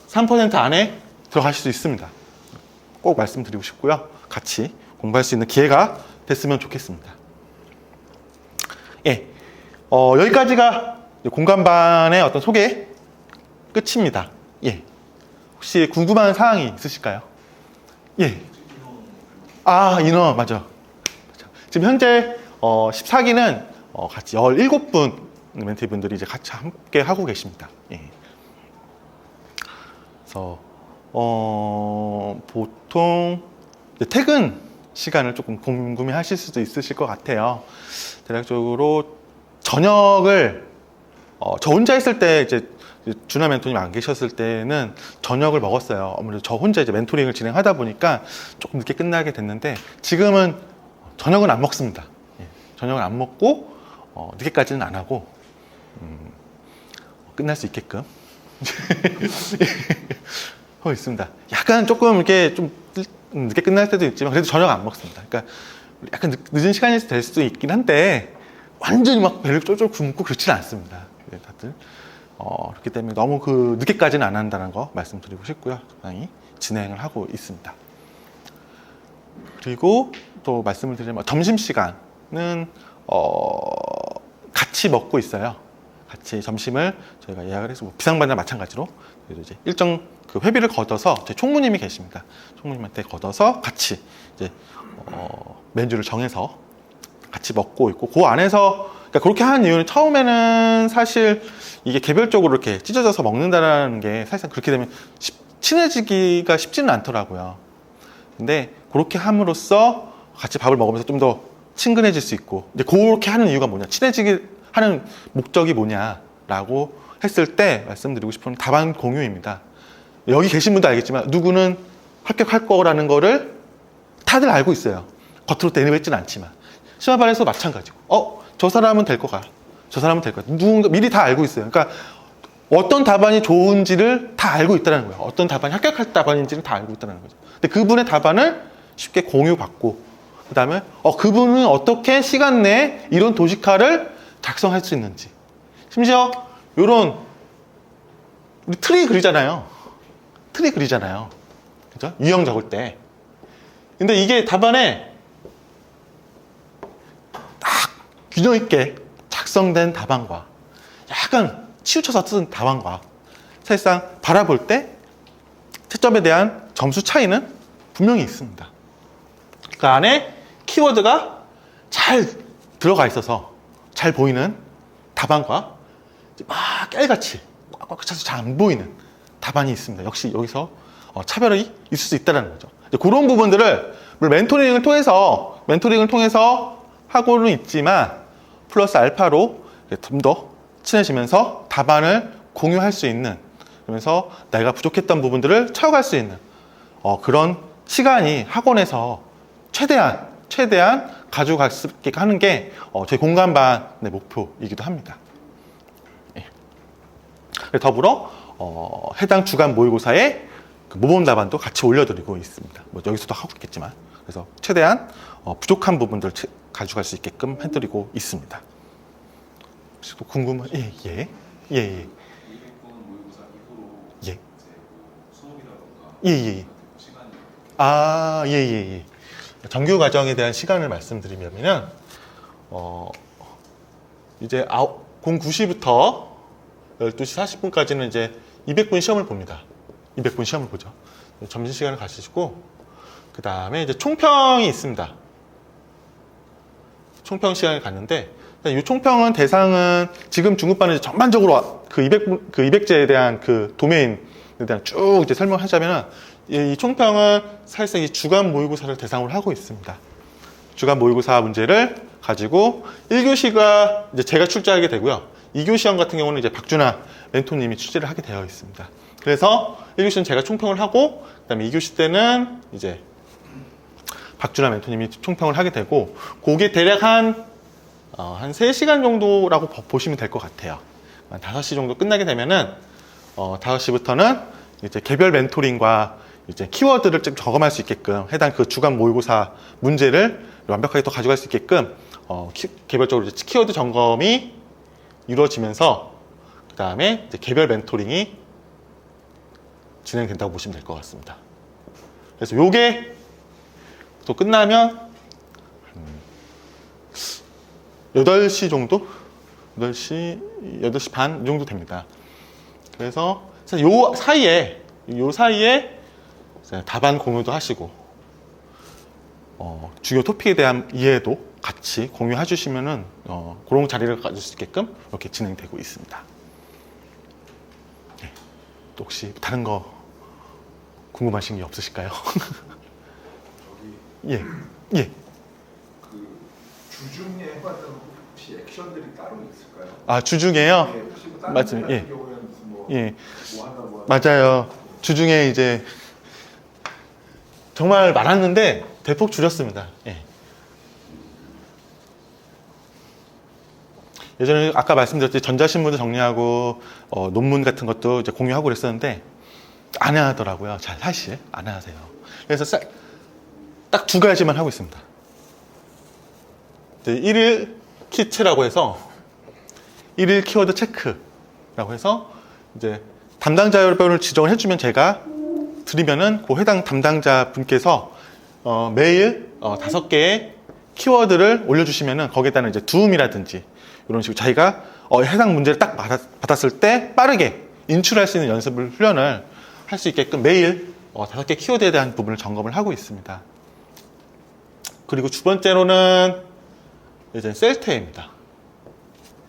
3% 안에 들어가실 수 있습니다. 꼭 말씀드리고 싶고요. 같이 공부할 수 있는 기회가 됐으면 좋겠습니다. 예, 여기까지가 공간반의 어떤 소개 끝입니다. 예, 혹시 궁금한 사항이 있으실까요? 예. 인원 맞아. 지금 현재 14기는 같이 17분 멘티분들이 이제 같이 함께 하고 계십니다. 예. 그래서 보통 퇴근 시간을 조금 궁금해 하실 수도 있으실 것 같아요. 대략적으로 저녁을 저 혼자 있을 때, 이제 준하 멘토님 안 계셨을 때는 저녁을 먹었어요. 아무래도 저 혼자 이제 멘토링을 진행하다 보니까 조금 늦게 끝나게 됐는데, 지금은 저녁은 안 먹습니다. 예. 저녁을 안 먹고 늦게까지는 안 하고 끝날 수 있게끔 하고 있습니다. 약간 조금 이렇게 좀 늦게 끝날 때도 있지만 그래도 저녁 안 먹습니다. 그러니까 약간 늦은 시간이 될 수도 있긴 한데 완전히 막 배를 쫄쫄 굶고 그렇지는 않습니다. 다들 그렇기 때문에 너무 늦게까지는 안 한다는 거 말씀드리고 싶고요. 적당히 진행을 하고 있습니다. 그리고 또 말씀을 드리면 점심시간은 같이 먹고 있어요. 같이 점심을 저희가 예약을 해서 비상반이나 마찬가지로 이제 일정 회비를 걷어서 제 총무님이 계십니다. 총무님한테 걷어서 같이 이제 메뉴를 정해서 같이 먹고 있고, 그 안에서 그러니까 그렇게 하는 이유는, 처음에는 사실 이게 개별적으로 이렇게 찢어져서 먹는다라는 게 사실상 그렇게 되면 친해지기가 쉽지는 않더라고요. 근데 그렇게 함으로써 같이 밥을 먹으면서 좀 더 친근해질 수 있고, 이제 그렇게 하는 이유가 뭐냐, 친해지기 하는 목적이 뭐냐라고 했을 때 말씀드리고 싶은 답안 공유입니다. 여기 계신 분도 알겠지만 누구는 합격할 거라는 거를 다들 알고 있어요. 겉으로 내뱉지는 않지만. 심화반에서 마찬가지고 저 사람은 될 거가, 저 사람은 될 거야, 누군가 미리 다 알고 있어요. 그러니까 어떤 답안이 좋은지를 다 알고 있다는 거예요. 어떤 답안이 합격할 답안인지를 다 알고 있다는 거죠. 근데 그분의 답안을 쉽게 공유받고, 그 다음에 그분은 어떻게 시간 내에 이런 도식화를 작성할 수 있는지, 심지어 이런 우리 트리 그리잖아요. 그죠? 유형 적을 때. 근데 이게 답안에 딱 균형 있게 작성된 답안과 약간 치우쳐서 쓴 답안과 사실상 바라볼 때 채점에 대한 점수 차이는 분명히 있습니다. 그 안에 키워드가 잘 들어가 있어서 잘 보이는 답안과 막 깨알같이 꽉꽉 차서 잘 안 보이는 답안이 있습니다. 역시 여기서 차별이 있을 수 있다는 거죠. 그런 부분들을 멘토링을 통해서 하고는 있지만 플러스 알파로 좀 더 친해지면서 답안을 공유할 수 있는, 그러면서 내가 부족했던 부분들을 채워갈 수 있는 그런 시간이 학원에서 최대한 가져갈 수 있게 하는 게 저희 공간반의 목표이기도 합니다. 더불어 해당 주간 모의고사에 모범 답안도 같이 올려드리고 있습니다. 여기서도 하고 있겠지만 그래서 최대한 부족한 부분들 가져갈 수 있게끔 해드리고 있습니다. 혹시 또 궁금한 예. 예. 예. 예. 예. 아, 예. 정규 과정에 대한 시간을 말씀드리면은 이제 09시부터 12시 40분까지는 이제 200분 시험을 봅니다. 200분 시험을 보죠. 점심시간을 가지시고, 그 다음에 이제 총평이 있습니다. 총평 시간을 갖는데, 이 총평은 대상은 지금 중급반은 전반적으로 그 200제에 대한 그 도메인에 대한 쭉 이제 설명하자면은, 이 총평은 사실상 이 주간 모의고사를 대상으로 하고 있습니다. 주간 모의고사 문제를 가지고 1교시가 이제 제가 출제하게 되고요. 2교시 시험 같은 경우는 이제 박준하 멘토님이 출제를 하게 되어 있습니다. 그래서 1교시는 제가 총평을 하고, 그 다음에 2교시 때는 이제 박준하 멘토님이 총평을 하게 되고, 그게 대략 한 3시간 정도라고 보시면 될 것 같아요. 한 5시 정도 끝나게 되면은, 5시부터는 이제 개별 멘토링과 이제 키워드를 좀 적음할 수 있게끔 해당 그 주간 모의고사 문제를 완벽하게 또 가져갈 수 있게끔 개별적으로 이제 키워드 점검이 이루어지면서 그 다음에 이제 개별 멘토링이 진행된다고 보시면 될 것 같습니다. 그래서 요게 또 끝나면 8시 정도? 8시 반 이 정도 됩니다. 그래서 요 사이에 답안 공유도 하시고 주요 토픽에 대한 이해도 같이 공유해 주시면은 그런 자리를 가질 수 있게끔 이렇게 진행되고 있습니다. 네. 또 혹시 다른 거 궁금하신 게 없으실까요? 예. 그 주중에 해봤던 혹시 액션들이 따로 있을까요? 아, 주중에요? 네, 혹시 뭐 다른 맞습니다. 같은 예. 경우에는 무슨 뭐 한다 맞아요. 주중에 이제 정말 많았는데 대폭 줄였습니다. 예. 예전에 아까 말씀드렸듯이 전자신문도 정리하고 논문 같은 것도 이제 공유하고 그랬었는데 안 하더라고요. 잘 사실 안 하세요. 그래서 딱 2가지만 하고 있습니다. 1일 키체라고 해서 1일 키워드 체크라고 해서 이제 담당자별을 지정을 해주면 제가 드리면은 그 해당 담당자 분께서 매일 5개의 키워드를 올려주시면은 거기에다는 이제 도움이라든지 이런 식으로 자기가 해당 문제를 딱 받았을 때 빠르게 인출할 수 있는 연습을 훈련을 할 수 있게끔 매일 5개 키워드에 대한 부분을 점검을 하고 있습니다. 그리고 두 번째로는 이제 셀테입니다.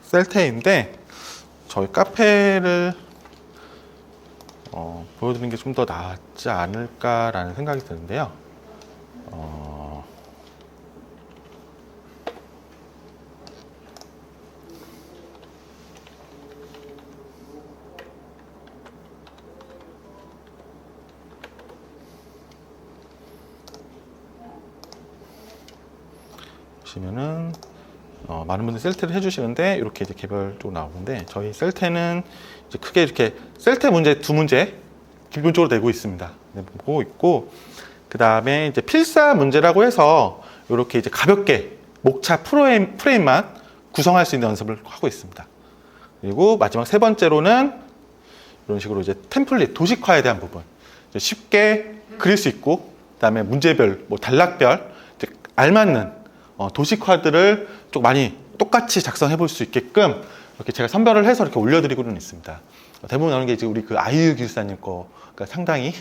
셀테인데 저희 카페를 보여드리는 게 좀 더 낫지 않을까라는 생각이 드는데요. 보시면은 많은 분들이 셀테를 해주시는데 이렇게 이제 개별적으로 나오는데 저희 셀테는 이제 크게 이렇게 셀테 문제 2문제 기본적으로 내고 있습니다. 내고 있고 그 다음에 이제 필사 문제라고 해서 이렇게 이제 가볍게 목차 프레임만 구성할 수 있는 연습을 하고 있습니다. 그리고 마지막 3번째로는 이런 식으로 이제 템플릿 도식화에 대한 부분 쉽게 그릴 수 있고 그 다음에 문제별 뭐 단락별 이제 알맞는 도식화들을 좀 많이 똑같이 작성해 볼 수 있게끔 이렇게 제가 선별을 해서 이렇게 올려드리고는 있습니다. 대부분 나오는 게 이제 우리 그 아이유 기술사님 거가 상당히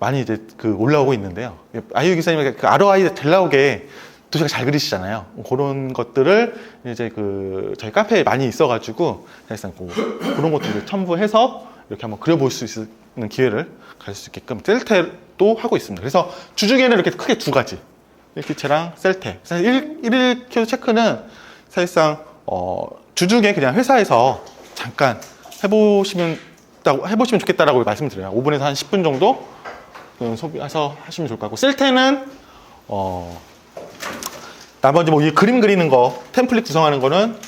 많이 이제 그 올라오고 있는데요. 아이유 기술사님이 그 ROI 잘 나오게 도시가 잘 그리시잖아요. 그런 것들을 이제 그 저희 카페에 많이 있어가지고 사실상 그런 것들을 첨부해서 이렇게 한번 그려볼 수 있는 기회를 가질 수 있게끔 셀테도 하고 있습니다. 그래서 주중에는 이렇게 크게 2가지. 1키체랑 셀테. 사실 1일 키워드 체크는 사실상 주중에 그냥 회사에서 잠깐 해보시면 좋겠다라고 말씀드려요. 5분에서 한 10분 정도 소비해서 하시면 좋을 것 같고 셀테는 나머지 뭐 이 그림 그리는 거 템플릿 구성하는 거는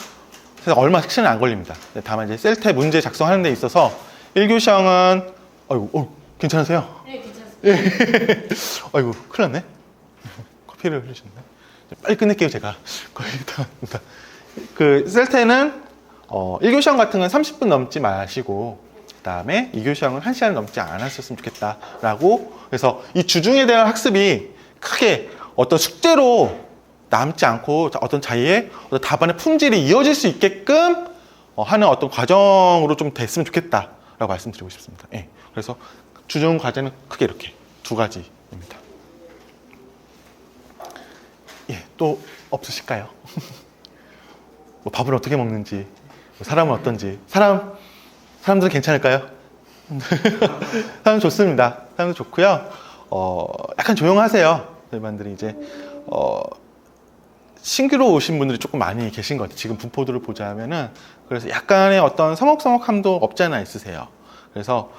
사실 얼마 시간이 안 걸립니다. 다만 이제 셀테 문제 작성하는 데 있어서 1교시형은 아이고 괜찮으세요? 네, 괜찮습니다. 예. 아이고 큰일 났네. 피를 흘리셨네. 빨리 끝낼게요, 제가. 거의 다 합니다. 그 셀테는 1교 시험 같은 건 30분 넘지 마시고, 그 다음에 2교 시험은 1시간 넘지 않았었으면 좋겠다라고. 그래서 이 주중에 대한 학습이 크게 어떤 숙제로 남지 않고 어떤 자기의 어떤 답안의 품질이 이어질 수 있게끔 하는 어떤 과정으로 좀 됐으면 좋겠다라고 말씀드리고 싶습니다. 예. 그래서 주중 과제는 크게 이렇게 두 가지입니다. 예, 또 없으실까요? 뭐 밥을 어떻게 먹는지, 뭐 사람은 어떤지, 사람들은 괜찮을까요? 사람 좋습니다. 사람도 좋고요. 약간 조용하세요. 일반들이 이제 신규로 오신 분들이 조금 많이 계신 것 같아요. 지금 분포들을 보자면은. 그래서 약간의 어떤 서먹서먹함도 없지 않아 있으세요. 그래서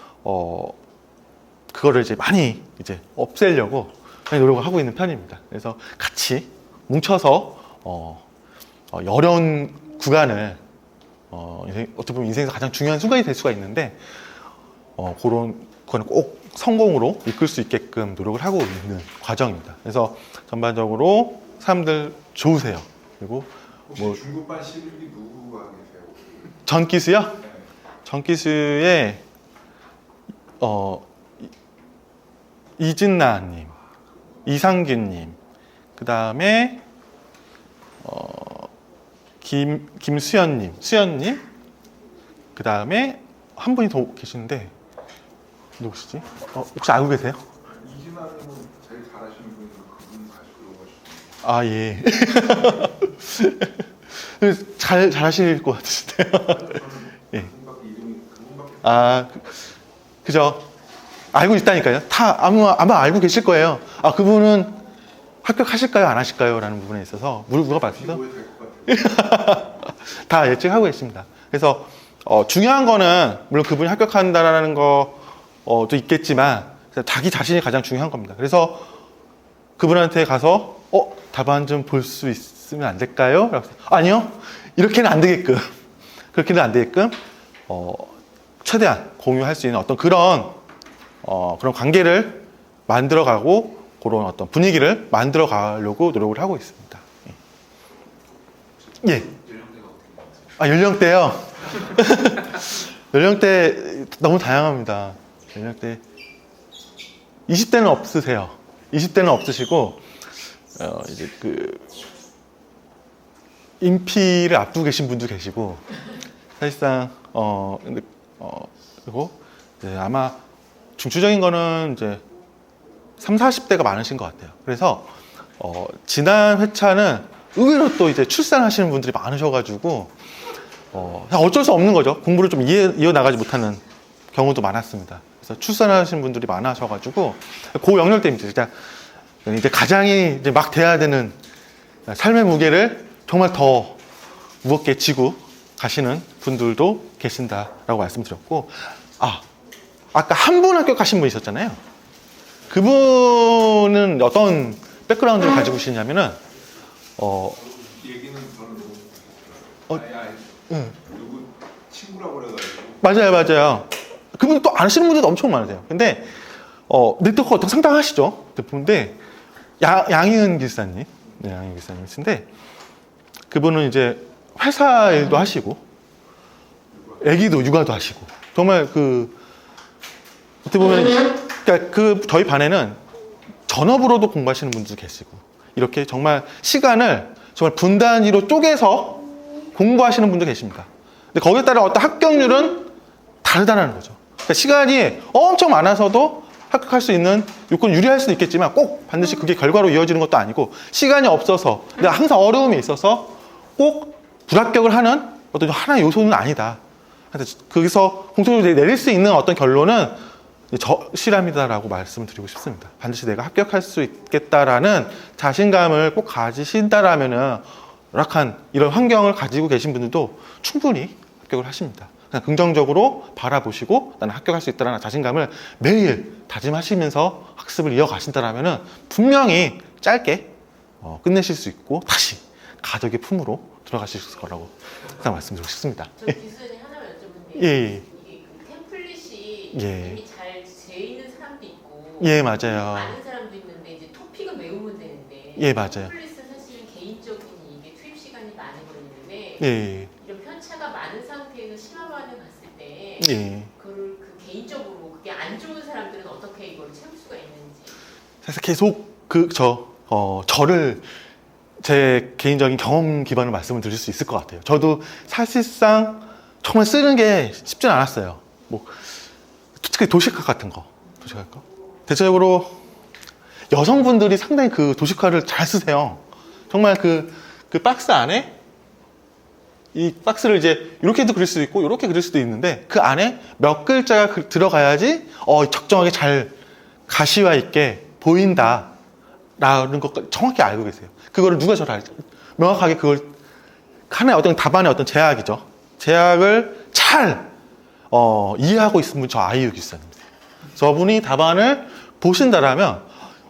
그거를 이제 많이 이제 없애려고 많이 노력을 하고 있는 편입니다. 그래서 같이 뭉쳐서 어려운 구간을 어떻게 보면 인생에서 가장 중요한 순간이 될 수가 있는데 그거는 꼭 성공으로 이끌 수 있게끔 노력을 하고 있는 과정입니다. 그래서 전반적으로 사람들 좋으세요. 그리고 혹시 뭐 중급반 시들이 누구가 계세요? 전기수요? 네. 전기수에 이진나님, 이상균님, 그 다음에 김수연님, 수연님, 그 다음에 한 분이 더 계시는데 누구시지? 혹시 알고 계세요? 이진아님은 제일 잘하시는 분이 그분 가시고 아, 예. 잘하실 것 같으신데요. 예. 그분밖에 이름이 그분밖에 아, 그죠. 알고 있다니까요. 아마 알고 계실 거예요. 아, 그분은 합격하실까요? 안 하실까요? 라는 부분에 있어서 물어봤어요. 보여야 될 것 같아요. 다 예측하고 계십니다. 그래서 중요한 거는 물론 그분이 합격한다라는 것도 있겠지만 자기 자신이 가장 중요한 겁니다. 그래서 그분한테 가서 답안 좀 볼 수 있으면 안 될까요? 라고 아니요. 이렇게는 안 되게끔 그렇게는 안 되게끔 최대한 공유할 수 있는 어떤 그런 관계를 만들어가고 그런 어떤 분위기를 만들어가려고 노력을 하고 있습니다. 예. 연령대가 어떻게 되세요? 연령대요? 연령대 너무 다양합니다. 연령대 20대는 없으세요. 20대는 없으시고 이제 그 인피를 앞두고 계신 분도 계시고 사실상 그리고 이제 아마 중추적인 거는 이제 30, 40대가 많으신 것 같아요. 그래서 지난 회차는 의외로 또 이제 출산하시는 분들이 많으셔가지고 어쩔 수 없는 거죠. 공부를 좀 이어나가지 못하는 경우도 많았습니다. 그래서 출산하시는 분들이 많으셔가지고 고연령대입니다. 이제 가장이 이제 막 돼야 되는 삶의 무게를 정말 더 무겁게 지고 가시는 분들도 계신다라고 말씀드렸고, 아까 한 분 합격하신 분 있었잖아요. 그분은 어떤 백그라운드를 가지고 계시냐면은 얘기는 저는 응. 누구 친구라고 그래가지고 맞아요. 그분 또 아시는 분들도 엄청 많으세요. 근데 네트워크가 상당하시죠. 근데 양희은 기사님, 네, 양희은 기사님이신데 그분은 이제 회사 일도 하시고 아기도 육아도 하시고 정말 어떻게 보면 그러니까 저희 반에는 전업으로도 공부하시는 분들도 계시고 이렇게 정말 시간을 정말 분 단위로 쪼개서 공부하시는 분도 계십니다. 근데 거기에 따라 어떤 합격률은 다르다는 거죠. 그러니까 시간이 엄청 많아서도 합격할 수 있는 요건 유리할 수도 있겠지만 꼭 반드시 그게 결과로 이어지는 것도 아니고 시간이 없어서 근데 항상 어려움이 있어서 꼭 불합격을 하는 어떤 하나의 요소는 아니다. 그래서 거기서 공통적으로 내릴 수 있는 어떤 결론은 절실합니다라고 말씀을 드리고 싶습니다. 반드시 내가 합격할 수 있겠다라는 자신감을 꼭 가지신다라면은 열악한 이런 환경을 가지고 계신 분들도 충분히 합격을 하십니다. 그냥 긍정적으로 바라보시고 나는 합격할 수 있다는 자신감을 매일 다짐하시면서 학습을 이어가신다라면은 분명히 짧게 끝내실 수 있고 다시 가족의 품으로 들어가실 수 있을 거라고 항상 말씀드리고 싶습니다. 저 기수님 하나만 여쭤보는데 예. 이게 템플릿이 예. 이미 잘 돼 있는 사람도 있고 예, 맞아요. 아는 사람도 있는데 이제 토픽은 외우면 되는데 예, 맞아요. 템플릿은 사실은 개인적인 이게 투입 시간이 많이 걸리는데 예, 이런 편차가 많은 상태에서 심화반을 갔을 때 예. 그걸 그 개인적으로 그게 안 좋은 사람들은 어떻게 이걸 채울 수가 있는지. 그래서 계속 저를 제 개인적인 경험 기반으로 말씀을 드릴 수 있을 것 같아요. 저도 사실상 정말 쓰는 게 쉽진 않았어요. 뭐 특히 도시카 같은 거, 대체적으로 여성분들이 상당히 그 도시카를 잘 쓰세요. 정말 그 박스 안에 이 박스를 이제 이렇게도 그릴 수도 있고 이렇게 그릴 수도 있는데 그 안에 몇 글자가 들어가야지 적정하게 잘 가시화 있게 보인다라는 것까지 정확히 알고 계세요. 그거를 누가 저를 알죠? 명확하게 그걸 하나의 어떤 답안의 어떤 제약이죠. 제약을 잘 이해하고 있는 분 저 아이유 기사님이세요. 저분이 답안을 보신다라면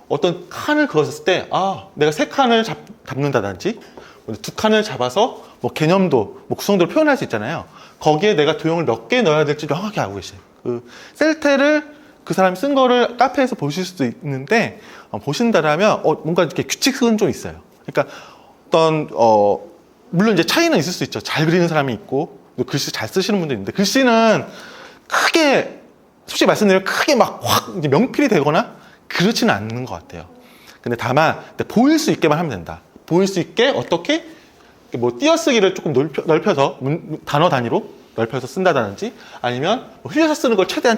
어떤 칸을 그었을 때 내가 3칸을 잡는다든지 2칸을 잡아서 뭐 개념도 뭐 구성도를 표현할 수 있잖아요. 거기에 내가 도형을 몇 개 넣어야 될지 명확히 알고 계세요. 그 셀테를 그 사람이 쓴 거를 카페에서 보실 수도 있는데 보신다라면 뭔가 이렇게 규칙은 좀 있어요. 그러니까 어떤 물론 이제 차이는 있을 수 있죠. 잘 그리는 사람이 있고 글씨 잘 쓰시는 분도 있는데 글씨는 크게 솔직히 말씀드리면 크게 막 확 명필이 되거나 그렇지는 않는 것 같아요. 근데 다만 보일 수 있게만 하면 된다. 보일 수 있게 어떻게 뭐 띄어쓰기를 조금 넓혀서 단어 단위로 넓혀서 쓴다든지 아니면 뭐 흘려서 쓰는 걸 최대한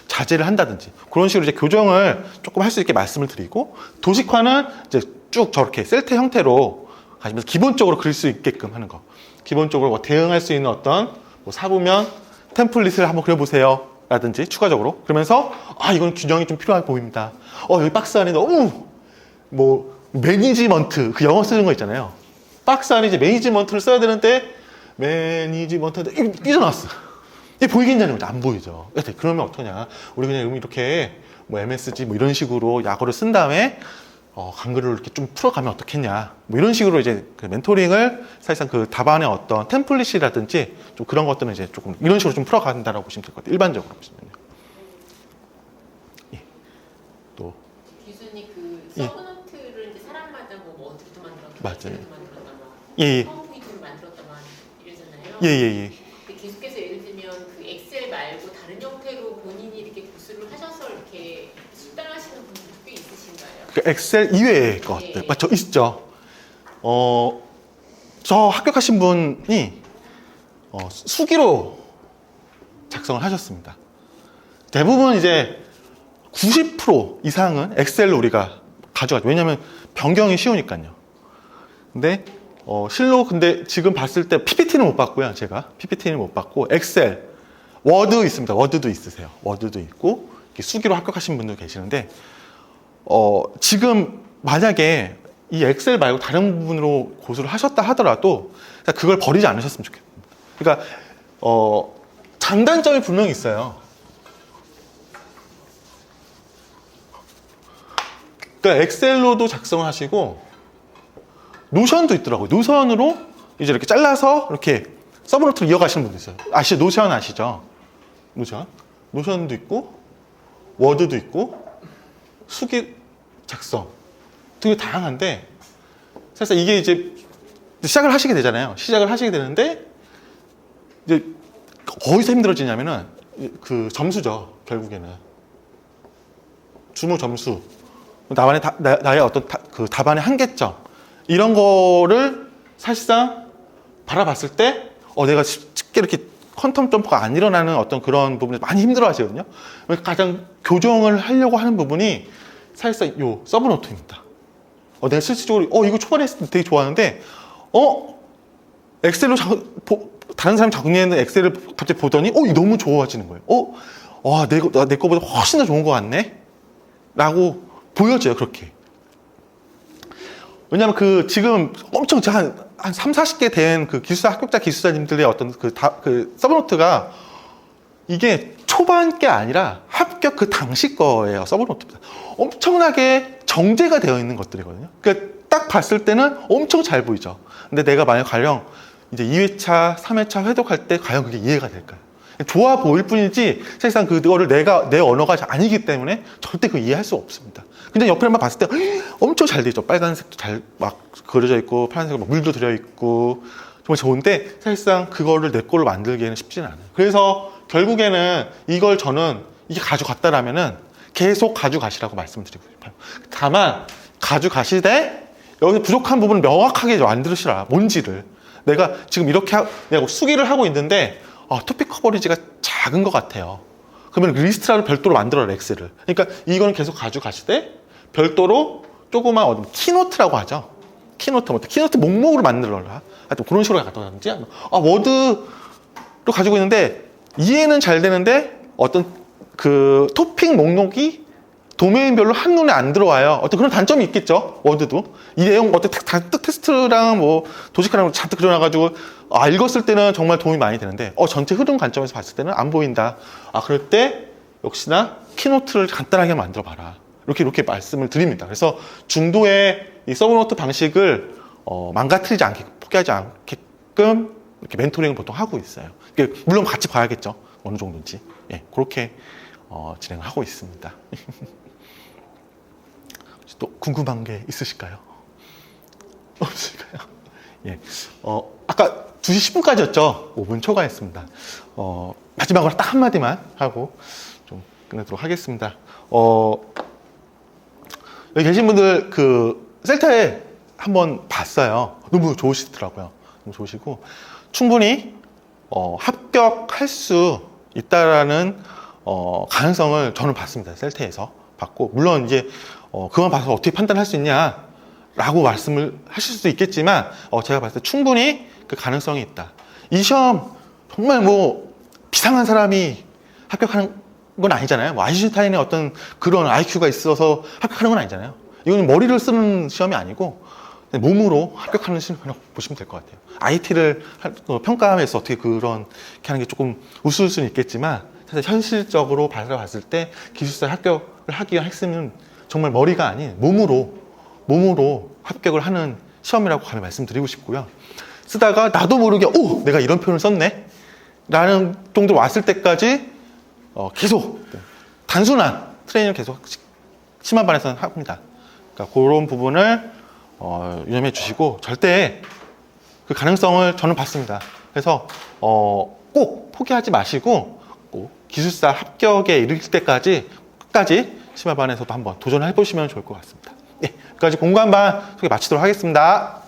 자제를 한다든지 그런 식으로 이제 교정을 조금 할 수 있게 말씀을 드리고 도식화는 이제 쭉 저렇게 셀테 형태로 가시면서 기본적으로 그릴 수 있게끔 하는 거. 기본적으로 뭐 대응할 수 있는 어떤 뭐 사부면 템플릿을 한번 그려보세요. 라든지 추가적으로 그러면서 이건 균형이 좀 필요해 보입니다. 여기 박스 안에 너무 뭐 매니지먼트 그 영어 쓰는 거 있잖아요. 박스 안에 이제 매니지먼트를 써야 되는데 매니지먼트인데 삐져나왔어. 이게 보이겠냐는 거죠. 안 보이죠. 그러면 어떠냐? 우리 그냥 이렇게 뭐 MSG 뭐 이런 식으로 약어를 쓴 다음에 간글을 이렇게 좀 풀어가면 어떻겠냐. 뭐 이런 식으로 이제 그 멘토링을 사실상 그 답안의 어떤 템플릿이라든지 좀 그런 것들은 이제 조금 이런 식으로 좀 풀어간다라고 보시면 될 것 같아요. 일반적으로 보시면요. 예. 또 교수님 그 예. 서브노트를 이제 사람마다 뭐 어디도 만들었다, 맞아요. 어디도 만들었다, 막 예. 파워포인트를 만들었다, 막 이러잖아요. 예. 근데 계속해서 예를 들면 그 엑셀 말고 다른 형태로 본인이 이렇게 구술을 하셔서 이렇게 숙달하시는 분들도 꽤 있으신가요? 그 엑셀 이외의 것들 맞죠? 있죠. 저 합격하신 분이 수기로 작성을 하셨습니다. 대부분 이제 90% 이상은 엑셀로 우리가 가져가죠. 왜냐하면 변경이 쉬우니까요. 근데 근데 지금 봤을 때 PPT는 못 봤고요. 제가 PPT는 못 봤고 엑셀, 워드 있습니다. 워드도 있으세요. 워드도 있고 수기로 합격하신 분도 계시는데 지금 만약에 이 엑셀 말고 다른 부분으로 고수를 하셨다 하더라도 그걸 버리지 않으셨으면 좋겠습니다. 그러니까 장단점이 분명히 있어요. 그러니까 엑셀로도 작성을 하시고 노션도 있더라고요. 노션으로 이제 이렇게 잘라서 이렇게 서브노트를 이어가시는 분도 있어요. 노션 아시죠? 노션도 있고 워드도 있고 수기 작성 되게 다양한데 사실 이게 이제 시작을 하시게 되잖아요. 시작을 하시게 되는데 이제 어디서 힘들어지냐면은 그 점수죠. 결국에는 주무 점수 나의 어떤 그 답안의 한계점 이런 거를 사실상 바라봤을 때 내가 쉽게 이렇게 퀀텀 점프가 안 일어나는 어떤 그런 부분에 많이 힘들어 하시거든요. 가장 교정을 하려고 하는 부분이 사실상 요 서브노트입니다. 내가 실질적으로 이거 초반에 했을 때 되게 좋아하는데 엑셀로 다른 사람이 정리했는 엑셀을 갑자기 보더니 이거 너무 좋아지는 거예요. 내 거보다 훨씬 더 좋은 것 같네? 라고 보여져요. 그렇게. 왜냐면 지금 엄청 한 3, 40개 된 그 합격자 기술사님들의 어떤 그 서브노트가 이게 초반 게 아니라 합격 그 당시 거예요. 서브노트입니다. 엄청나게 정제가 되어 있는 것들이거든요. 그러니까 딱 봤을 때는 엄청 잘 보이죠. 근데 내가 만약 가령 이제 2회차, 3회차 회독할 때 과연 그게 이해가 될까요? 좋아 보일 뿐이지 사실상 그거를 내 언어가 아니기 때문에 절대 그 이해할 수 없습니다. 근데 옆에 막 봤을 때 엄청 잘 돼 있죠. 빨간색도 잘 막 그려져 있고 파란색 막 물도 들여 있고 정말 좋은데 사실상 그거를 내 걸로 만들기에는 쉽지는 않아요. 그래서 결국에는 이걸 저는 이게 가져갔다라면은 계속 가져가시라고 말씀드리고 싶어요. 다만 가져가시되 여기서 부족한 부분을 명확하게 만들으시라. 뭔지를 내가 지금 이렇게 내가 수기를 하고 있는데 토픽 커버리지가 작은 것 같아요. 그러면 리스트라를 별도로 만들어라, 엑셀을. 그러니까 이거는 계속 가져가시되 별도로 조그만 키노트라고 하죠. 키노트 목록으로 만들어라. 하여튼 그런 식으로 가든지 워드로 가지고 있는데 이해는 잘 되는데 어떤 그 토픽 목록이 도메인별로 한눈에 안 들어와요. 어떤 그런 단점이 있겠죠. 워드도 이 내용 어떤 잔뜩 텍스트랑 뭐 도식하랑 잔뜩 그려놔가지고 읽었을 때는 정말 도움이 많이 되는데 전체 흐름 관점에서 봤을 때는 안 보인다. 그럴 때 역시나 키노트를 간단하게 만들어 봐라. 이렇게 말씀을 드립니다. 그래서 중도의 이 서브노트 방식을 망가뜨리지 않게 포기하지 않게끔 이렇게 멘토링을 보통 하고 있어요. 물론 같이 봐야겠죠. 어느 정도인지. 예, 그렇게 진행을 하고 있습니다. 또 궁금한 게 있으실까요? 없으실까요? 예. 아까 2시 10분까지였죠? 5분 초과했습니다. 마지막으로 딱 한마디만 하고 좀 끝내도록 하겠습니다. 여기 계신 분들 그 셀타에 한번 봤어요. 너무 좋으시더라고요. 너무 좋으시고 충분히 합격할 수 있다라는 가능성을 저는 봤습니다. 셀타에서 봤고 물론 이제 그만 봐서 어떻게 판단할 수 있냐라고 말씀을 하실 수도 있겠지만 제가 봤을 때 충분히 그 가능성이 있다. 이 시험 정말 뭐 비상한 사람이 합격하는 건 아니잖아요. 뭐 아인슈타인의 어떤 그런 IQ가 있어서 합격하는 건 아니잖아요. 이거는 머리를 쓰는 시험이 아니고 몸으로 합격하는 시험이라고 보시면 될 것 같아요. IT를 평가하면서 어떻게 그런 이렇게 하는 게 조금 우스울 수는 있겠지만 사실 현실적으로 바라봤을 때 기술사 합격을 하기 위한 핵심은 정말 머리가 아닌 몸으로 합격을 하는 시험이라고 감히 말씀드리고 싶고요. 쓰다가 나도 모르게 내가 이런 표현을 썼네 라는 정도로 왔을 때까지 계속 단순한 트레이닝을 계속 심화반에서는 합니다. 그러니까 그런 부분을 유념해 주시고 절대 그 가능성을 저는 봤습니다. 그래서 꼭 포기하지 마시고 꼭 기술사 합격에 이를 때까지 끝까지 심화반에서도 한번 도전해 보시면 좋을 것 같습니다. 예, 여기까지 공부한반 소개 마치도록 하겠습니다.